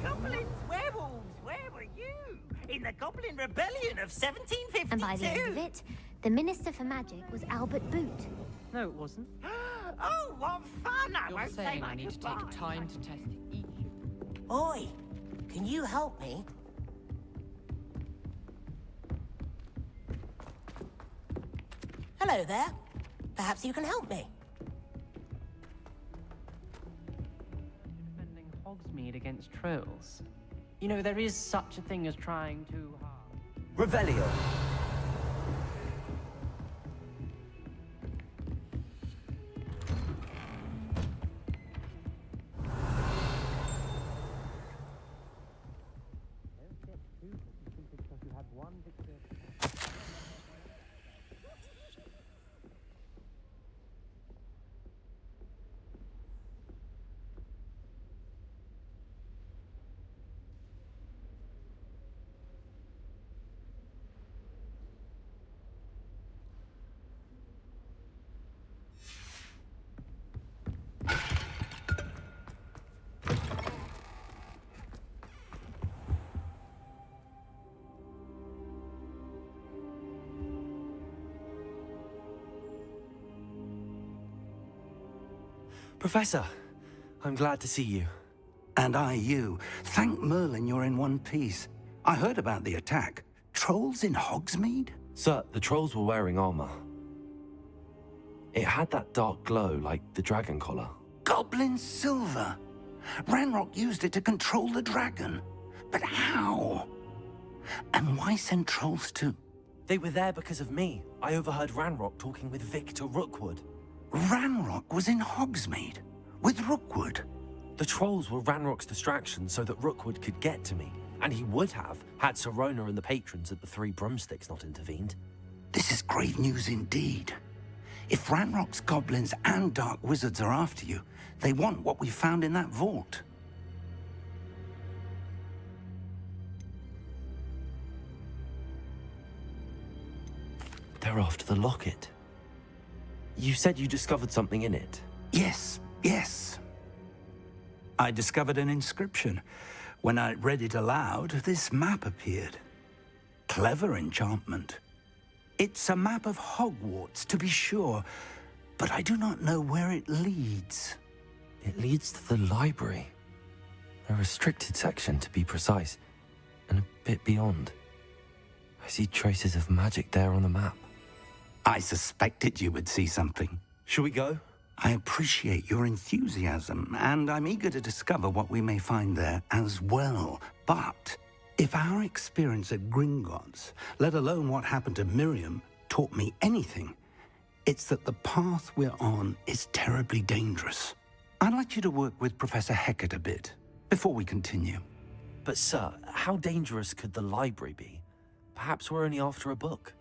Speaker 19: Goblins, werewolves, where were you? In the Goblin Rebellion of 1752.
Speaker 4: And by the end of it, the Minister for Magic was Albert Boot.
Speaker 18: No, it wasn't.
Speaker 19: Oh, what fun! I
Speaker 18: You're
Speaker 19: won't say
Speaker 18: saying
Speaker 19: my
Speaker 18: I need to
Speaker 19: goodbye.
Speaker 18: take time to test each.
Speaker 2: Oi, can you help me? Hello there. Perhaps you can help me.
Speaker 18: Defending Hogsmeade against trolls. You know, there is such a thing as trying too hard.
Speaker 10: Revelio. Professor, I'm glad to see you.
Speaker 11: And I you. Thank Merlin you're in one piece. I heard about the attack. Trolls in Hogsmeade?
Speaker 10: Sir, the trolls were wearing armor. It had that dark glow like the dragon collar.
Speaker 11: Goblin silver. Ranrock used it to control the dragon. But how? And why send trolls to...
Speaker 10: They were there because of me. I overheard Ranrock talking with Victor Rookwood.
Speaker 11: Ranrock was in Hogsmeade? With Rookwood?
Speaker 10: The trolls were Ranrock's distraction so that Rookwood could get to me. And he would have, had Sirona and the patrons at the Three Broomsticks not intervened.
Speaker 11: This is grave news indeed. If Ranrock's goblins and dark wizards are after you, they want what we found in that vault.
Speaker 10: They're after the locket. You said you discovered something in it.
Speaker 11: Yes, yes. I discovered an inscription. When I read it aloud, this map appeared. Clever enchantment. It's a map of Hogwarts, to be sure, but I do not know where it leads.
Speaker 10: It leads to the library. A restricted section, to be precise, and a bit beyond. I see traces of magic there on the map.
Speaker 11: I suspected you would see something.
Speaker 10: Shall we go?
Speaker 11: I appreciate your enthusiasm, and I'm eager to discover what we may find there as well. But if our experience at Gringotts, let alone what happened to Miriam, taught me anything, it's that the path we're on is terribly dangerous. I'd like you to work with Professor Hecat a bit before we continue.
Speaker 10: But sir, how dangerous could the library be? Perhaps we're only after a book.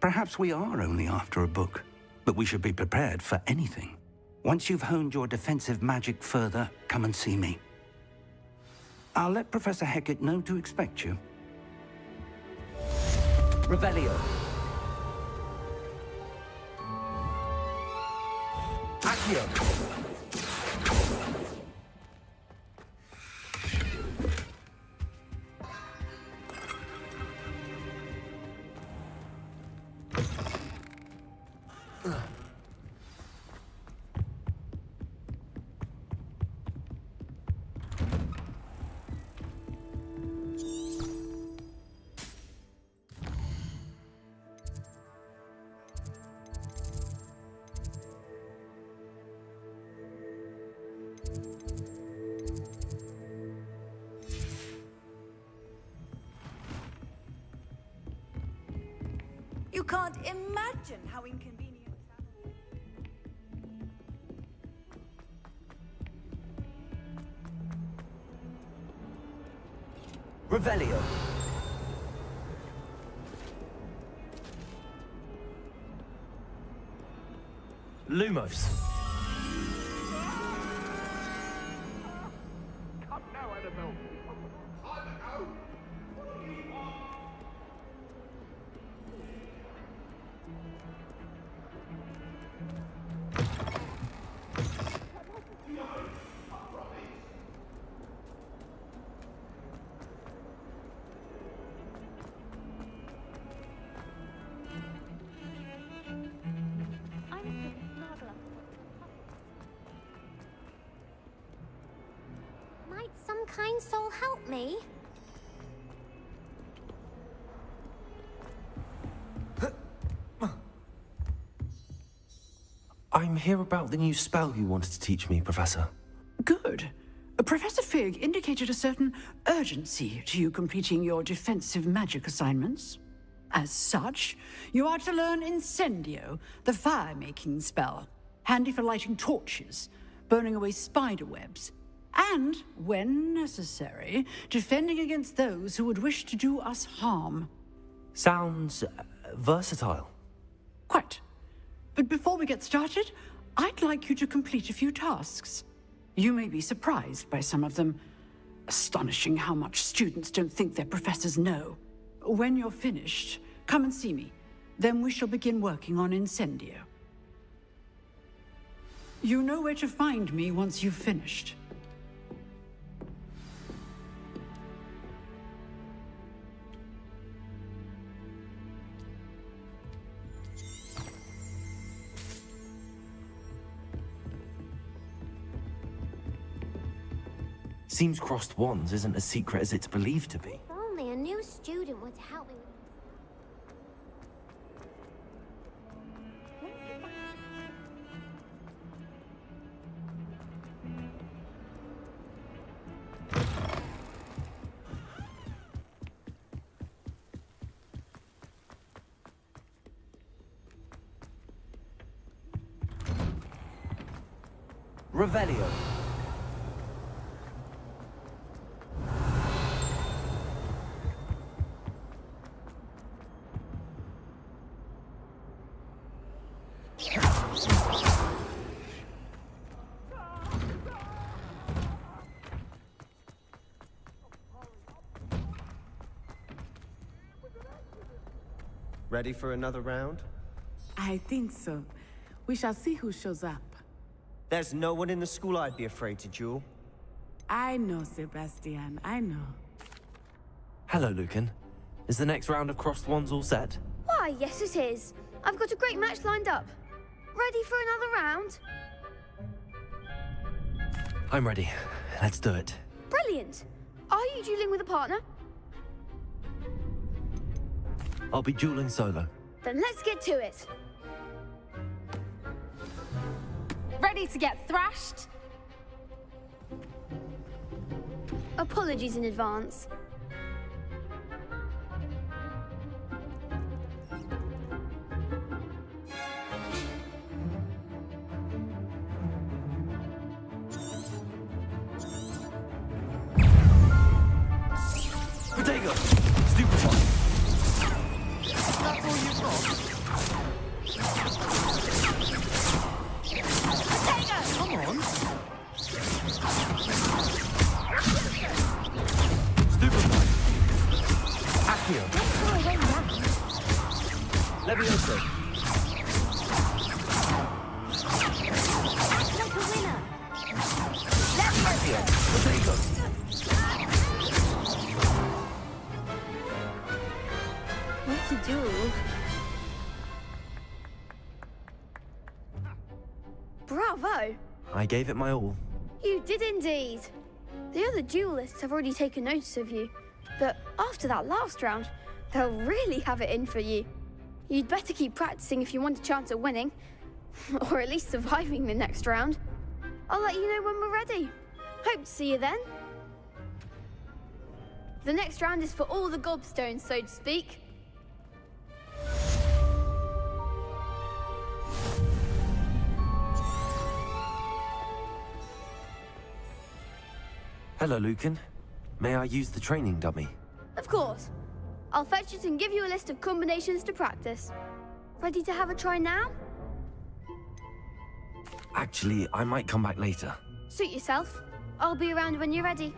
Speaker 11: Perhaps we are only after a book, but we should be prepared for anything. Once you've honed your defensive magic further, come and see me. I'll let Professor Hecat know to expect you.
Speaker 10: Revelio. Accio.
Speaker 16: You can't imagine how inconvenient.
Speaker 10: Revelio. Lumos.
Speaker 13: Come now, Annabelle. Time to go.
Speaker 4: Might some kind soul help me?
Speaker 10: I'm here about the new spell you wanted to teach me, Professor.
Speaker 20: Good. Professor Fig indicated a certain urgency to you completing your defensive magic assignments. As such, you are to learn Incendio, the fire-making spell, handy for lighting torches, burning away spider webs, and, when necessary, defending against those who would wish to do us harm.
Speaker 10: Sounds versatile.
Speaker 20: Quite. But before we get started, I'd like you to complete a few tasks. You may be surprised by some of them. Astonishing how much students don't think their professors know. When you're finished, come and see me. Then we shall begin working on Incendio. You know where to find me once you've finished.
Speaker 10: Seems crossed wands isn't as secret as it's believed to be.
Speaker 4: If only a new student were to help me.
Speaker 10: Revelio.
Speaker 9: Ready for another round?
Speaker 21: I think so. We shall see who shows up.
Speaker 9: There's no one in the school I'd be afraid to duel.
Speaker 21: I know, Sebastian, I know.
Speaker 10: Hello, Lucan. Is the next round of crossed wands all set?
Speaker 4: Why, yes it is. I've got a great match lined up. Ready for another round?
Speaker 10: I'm ready. Let's do it.
Speaker 4: Brilliant. Are you dueling with a partner?
Speaker 10: I'll be dueling solo.
Speaker 4: Then let's get to it.
Speaker 22: Ready to get thrashed?
Speaker 4: Apologies in advance.
Speaker 10: Protego! Stupefy!
Speaker 19: That's all you've got? Come on.
Speaker 10: Stupefy! Accio! Levioso!
Speaker 4: Act like a winner.
Speaker 10: Accio! Protego!
Speaker 4: What to do? Bravo!
Speaker 10: I gave it my all.
Speaker 4: You did indeed. The other duelists have already taken notice of you, but after that last round, they'll really have it in for you. You'd better keep practicing if you want a chance at winning, or at least surviving the next round. I'll let you know when we're ready. Hope to see you then. The next round is for all the gobstones, so to speak.
Speaker 10: Hello, Lucan. May I use the training dummy?
Speaker 4: Of course. I'll fetch it and give you a list of combinations to practice. Ready to have a try now?
Speaker 10: Actually, I might come back later.
Speaker 4: Suit yourself. I'll be around when you're ready.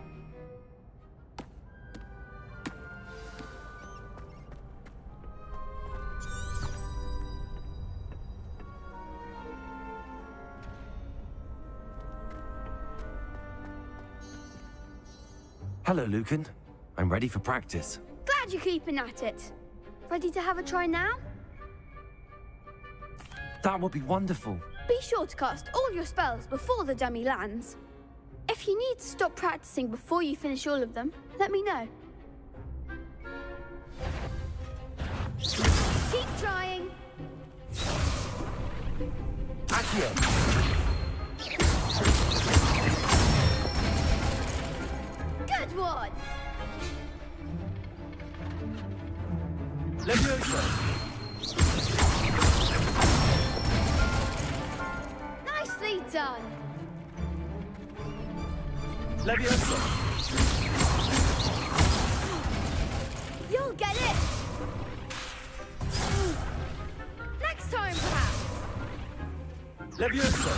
Speaker 10: Hello, Lucan. I'm ready for practice.
Speaker 4: Glad you're keeping at it. Ready to have a try now?
Speaker 10: That would be wonderful.
Speaker 4: Be sure to cast all your spells before the dummy lands. If you need to stop practicing before you finish all of them, let me know. Keep trying.
Speaker 10: Accio!
Speaker 4: Good one!
Speaker 10: Levioso!
Speaker 4: Nicely done!
Speaker 10: Levioso!
Speaker 4: You'll get it! Next time, perhaps!
Speaker 10: Levioso!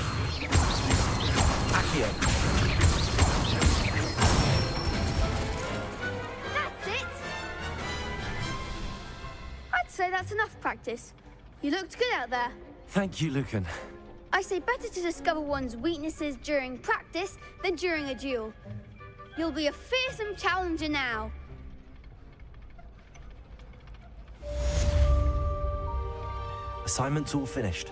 Speaker 10: Accio!
Speaker 4: That's it! I'd say that's enough practice. You looked good out there.
Speaker 10: Thank you, Lucan.
Speaker 4: I say better to discover one's weaknesses during practice than during a duel. You'll be a fearsome challenger now.
Speaker 10: Assignment's all finished.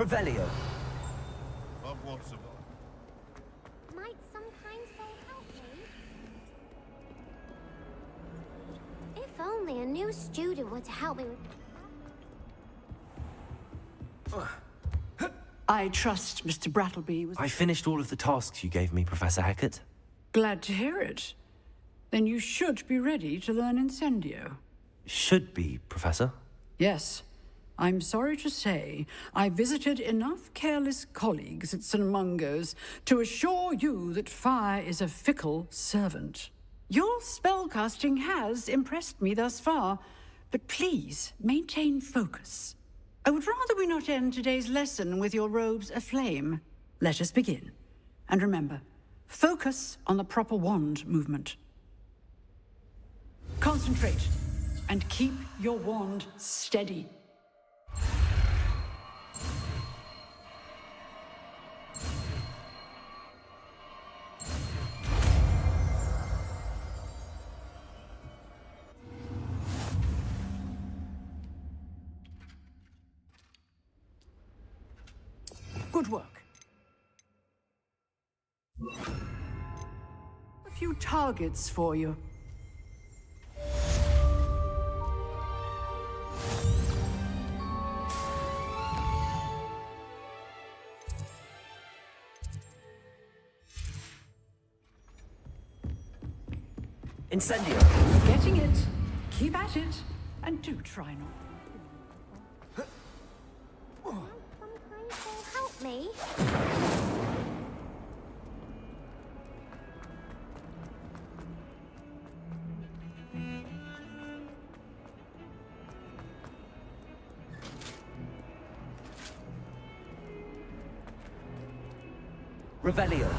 Speaker 11: Revelio.
Speaker 3: Might some kind soul help me? If only a new student were to help me with...
Speaker 20: I trust Mr. Brattleby was...
Speaker 10: I finished all of the tasks you gave me, Professor Hackett.
Speaker 20: Glad to hear it. Then you should be ready to learn Incendio.
Speaker 10: Should be, Professor.
Speaker 20: Yes. I'm sorry to say, I visited enough careless colleagues at St. Mungo's to assure you that fire is a fickle servant. Your spellcasting has impressed me thus far, but please maintain focus. I would rather we not end today's lesson with your robes aflame. Let us begin. And remember, focus on the proper wand movement. Concentrate, and keep your wand steady. Good work. A few targets for you.
Speaker 11: Incendio.
Speaker 20: Getting it. Keep at it. And do try not.
Speaker 3: Some kind soul help me?
Speaker 11: Revelio.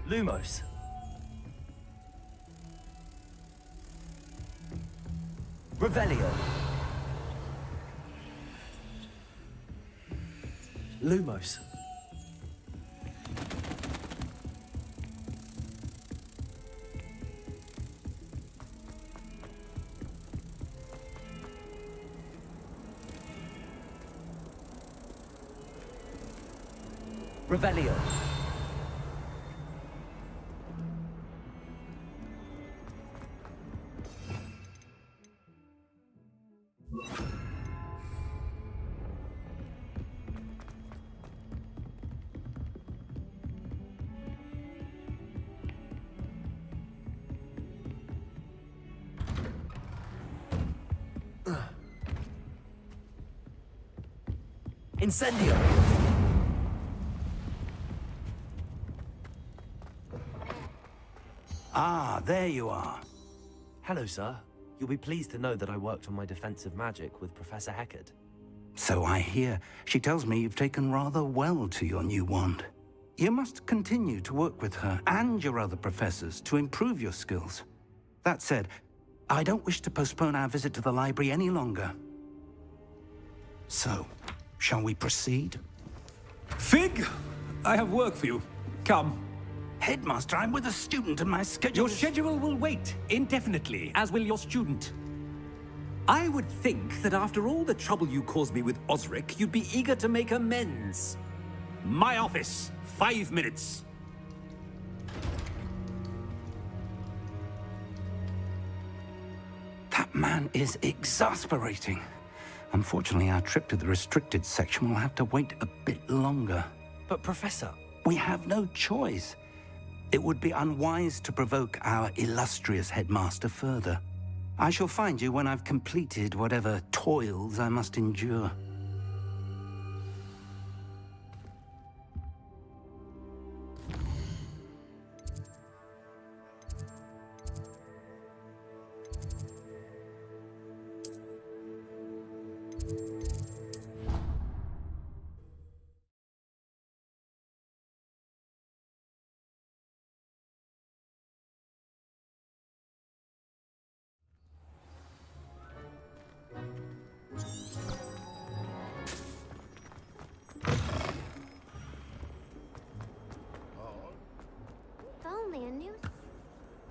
Speaker 10: Lumos.
Speaker 11: Revelio.
Speaker 10: Lumos.
Speaker 11: Revelio. Incendio.
Speaker 17: Ah, there you are.
Speaker 10: Hello, sir. You'll be pleased to know that I worked on my defensive magic with Professor Hackett.
Speaker 17: So I hear. She tells me you've taken rather well to your new wand. You must continue to work with her and your other professors to improve your skills. That said, I don't wish to postpone our visit to the library any longer. So, shall we proceed?
Speaker 7: Fig! I have work for you. Come.
Speaker 17: Headmaster, I'm with a student and my schedule
Speaker 7: Your schedule will wait indefinitely, as will your student. I would think that after all the trouble you caused me with Osric, you'd be eager to make amends. My office, 5 minutes.
Speaker 17: That man is exasperating. Unfortunately, our trip to the restricted section will have to wait a bit longer.
Speaker 10: But, Professor...
Speaker 17: We have no choice. It would be unwise to provoke our illustrious headmaster further. I shall find you when I've completed whatever toils I must endure.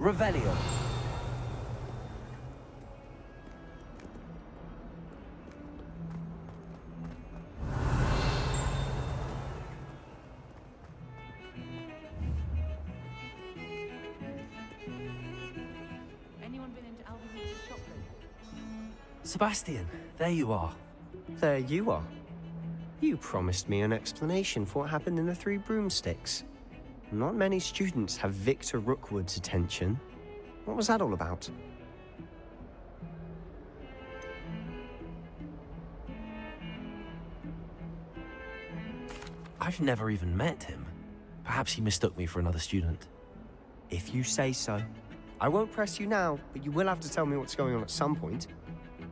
Speaker 10: Revelio.
Speaker 18: Anyone been into Alvin's shop lately?
Speaker 10: Sebastian, there you are.
Speaker 9: There you are. You promised me an explanation for what happened in the Three Broomsticks. Not many students have Victor Rookwood's attention. What was that all about?
Speaker 10: I've never even met him. Perhaps he mistook me for another student.
Speaker 9: If you say so. I won't press you now, but you will have to tell me what's going on at some point.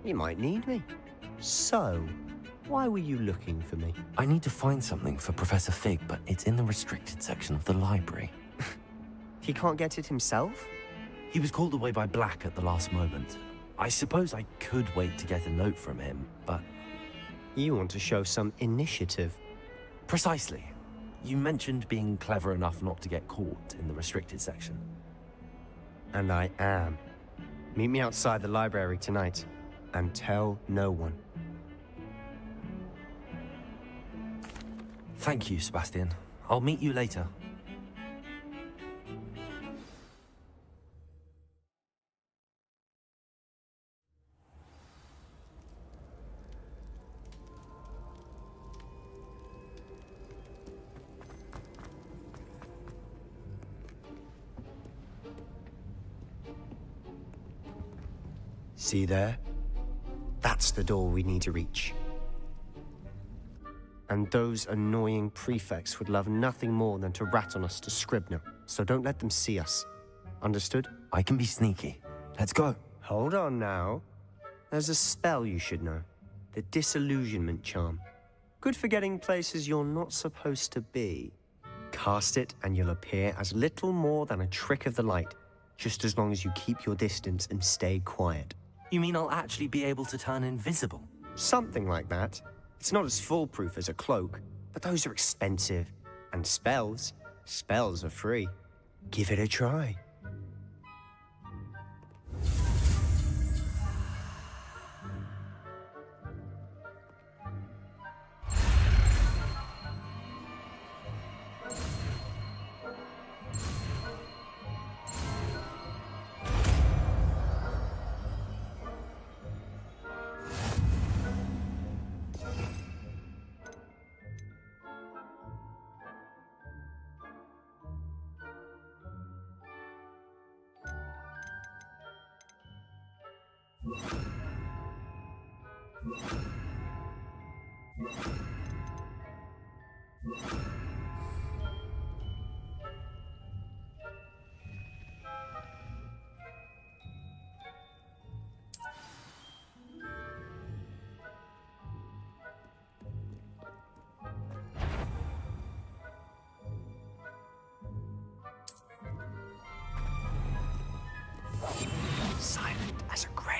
Speaker 9: You might need me. So, why were you looking for me?
Speaker 10: I need to find something for Professor Fig, but it's in the restricted section of the library.
Speaker 9: He can't get it himself?
Speaker 10: He was called away by Black at the last moment. I suppose I could wait to get a note from him, but...
Speaker 9: You want to show some initiative.
Speaker 10: Precisely. You mentioned being clever enough not to get caught in the restricted section.
Speaker 9: And I am. Meet me outside the library tonight, and tell no one.
Speaker 10: Thank you, Sebastian. I'll meet you later.
Speaker 9: See there? That's the door we need to reach. And those annoying prefects would love nothing more than to rat on us to Scribner, so don't let them see us. Understood?
Speaker 10: I can be sneaky. Let's go.
Speaker 9: Hold on now. There's a spell you should know. The Disillusionment Charm. Good for getting places you're not supposed to be. Cast it and you'll appear as little more than a trick of the light, just as long as you keep your distance and stay quiet.
Speaker 10: You mean I'll actually be able to turn invisible?
Speaker 9: Something like that. It's not as foolproof as a cloak, but those are expensive. And spells are free. Give it a try. Silent as a grave.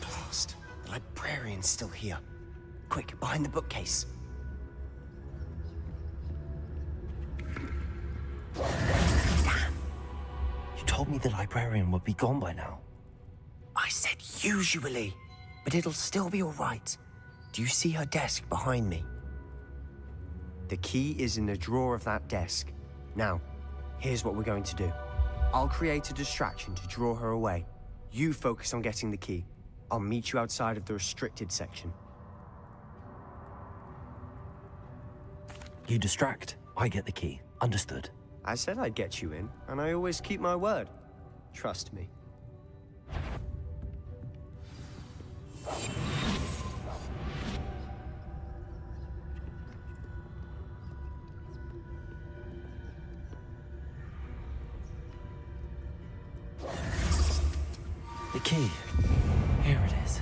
Speaker 9: Blast. The librarian's still here. Quick, behind the bookcase.
Speaker 10: Told me the librarian would be gone by now.
Speaker 9: I said usually, but it'll still be all right. Do you see her desk behind me? The key is in the drawer of that desk. Now, here's what we're going to do. I'll create a distraction to draw her away. You focus on getting the key. I'll meet you outside of the restricted section.
Speaker 10: You distract, I get the key. Understood.
Speaker 9: I said I'd get you in, and I always keep my word. Trust me.
Speaker 10: The key. Here it is.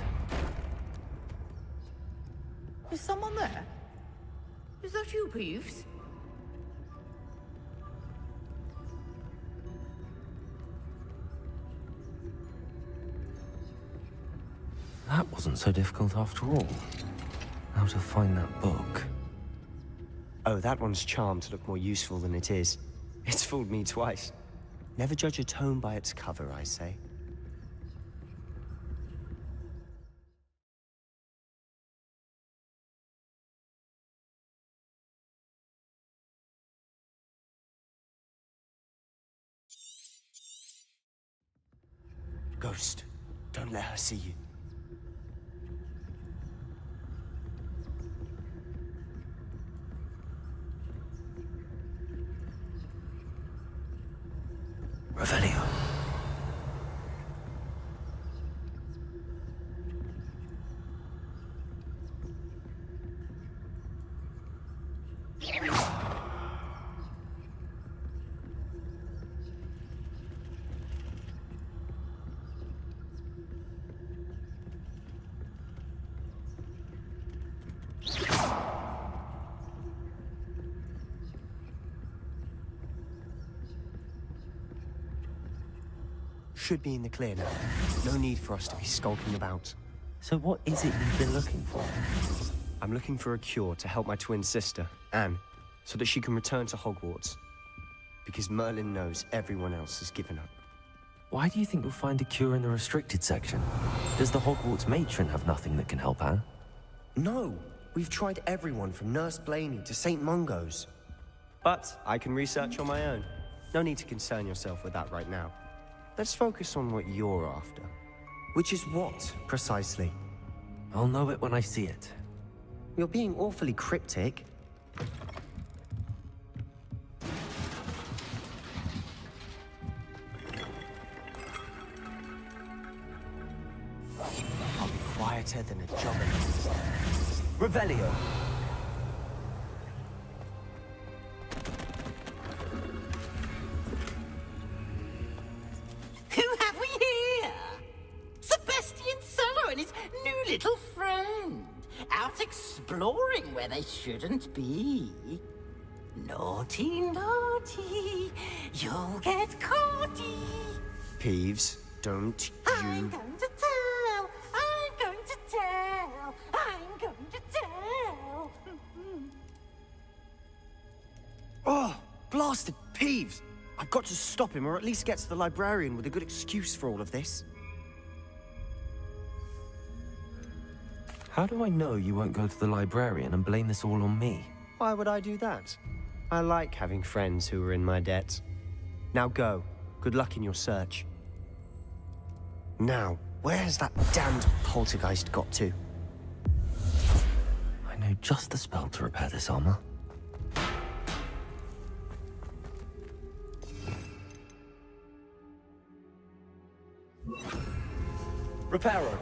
Speaker 21: Is someone there? that you, Peeves?
Speaker 10: That wasn't so difficult after all. How to find that book.
Speaker 9: Oh, that one's charmed to look more useful than it is. It's fooled me twice. Never judge a tome by its cover, I say. Ghost, don't let her see you.
Speaker 10: Revelio.
Speaker 9: Should be in the clear now. No need for us to be skulking about.
Speaker 10: So what is it you've been looking for?
Speaker 9: I'm looking for a cure to help my twin sister, Anne, so that she can return to Hogwarts. Because Merlin knows everyone else has given up.
Speaker 10: Why do you think you'll find a cure in the restricted section? Does the Hogwarts matron have nothing that can help Anne?
Speaker 9: No! We've tried everyone from Nurse Blaney to St. Mungo's. But I can research on my own. No need to concern yourself with that right now. Let's focus on what you're after. Which is what, precisely?
Speaker 10: I'll know it when I see it.
Speaker 9: You're being awfully cryptic. I'll be quieter than a jobber.
Speaker 10: Revelio.
Speaker 19: Who have we here? Sebastian Solo and his new little friend. Out exploring where they shouldn't be. Naughty, naughty. You'll get caughty.
Speaker 9: Peeves, don't you...
Speaker 19: I'm going to tell. I'm going to tell. I'm going to tell.
Speaker 9: Oh, blasted Peeves! I've got to stop him, or at least get to the librarian with a good excuse for all of this.
Speaker 10: How do I know you won't go to the librarian and blame this all on me?
Speaker 9: Why would I do that? I like having friends who are in my debt. Now go. Good luck in your search. Now, where has that damned poltergeist got to?
Speaker 10: I know just the spell to repair this armor.
Speaker 9: Reparo.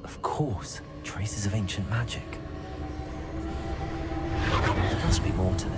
Speaker 10: Of course, traces of ancient magic. There must be more to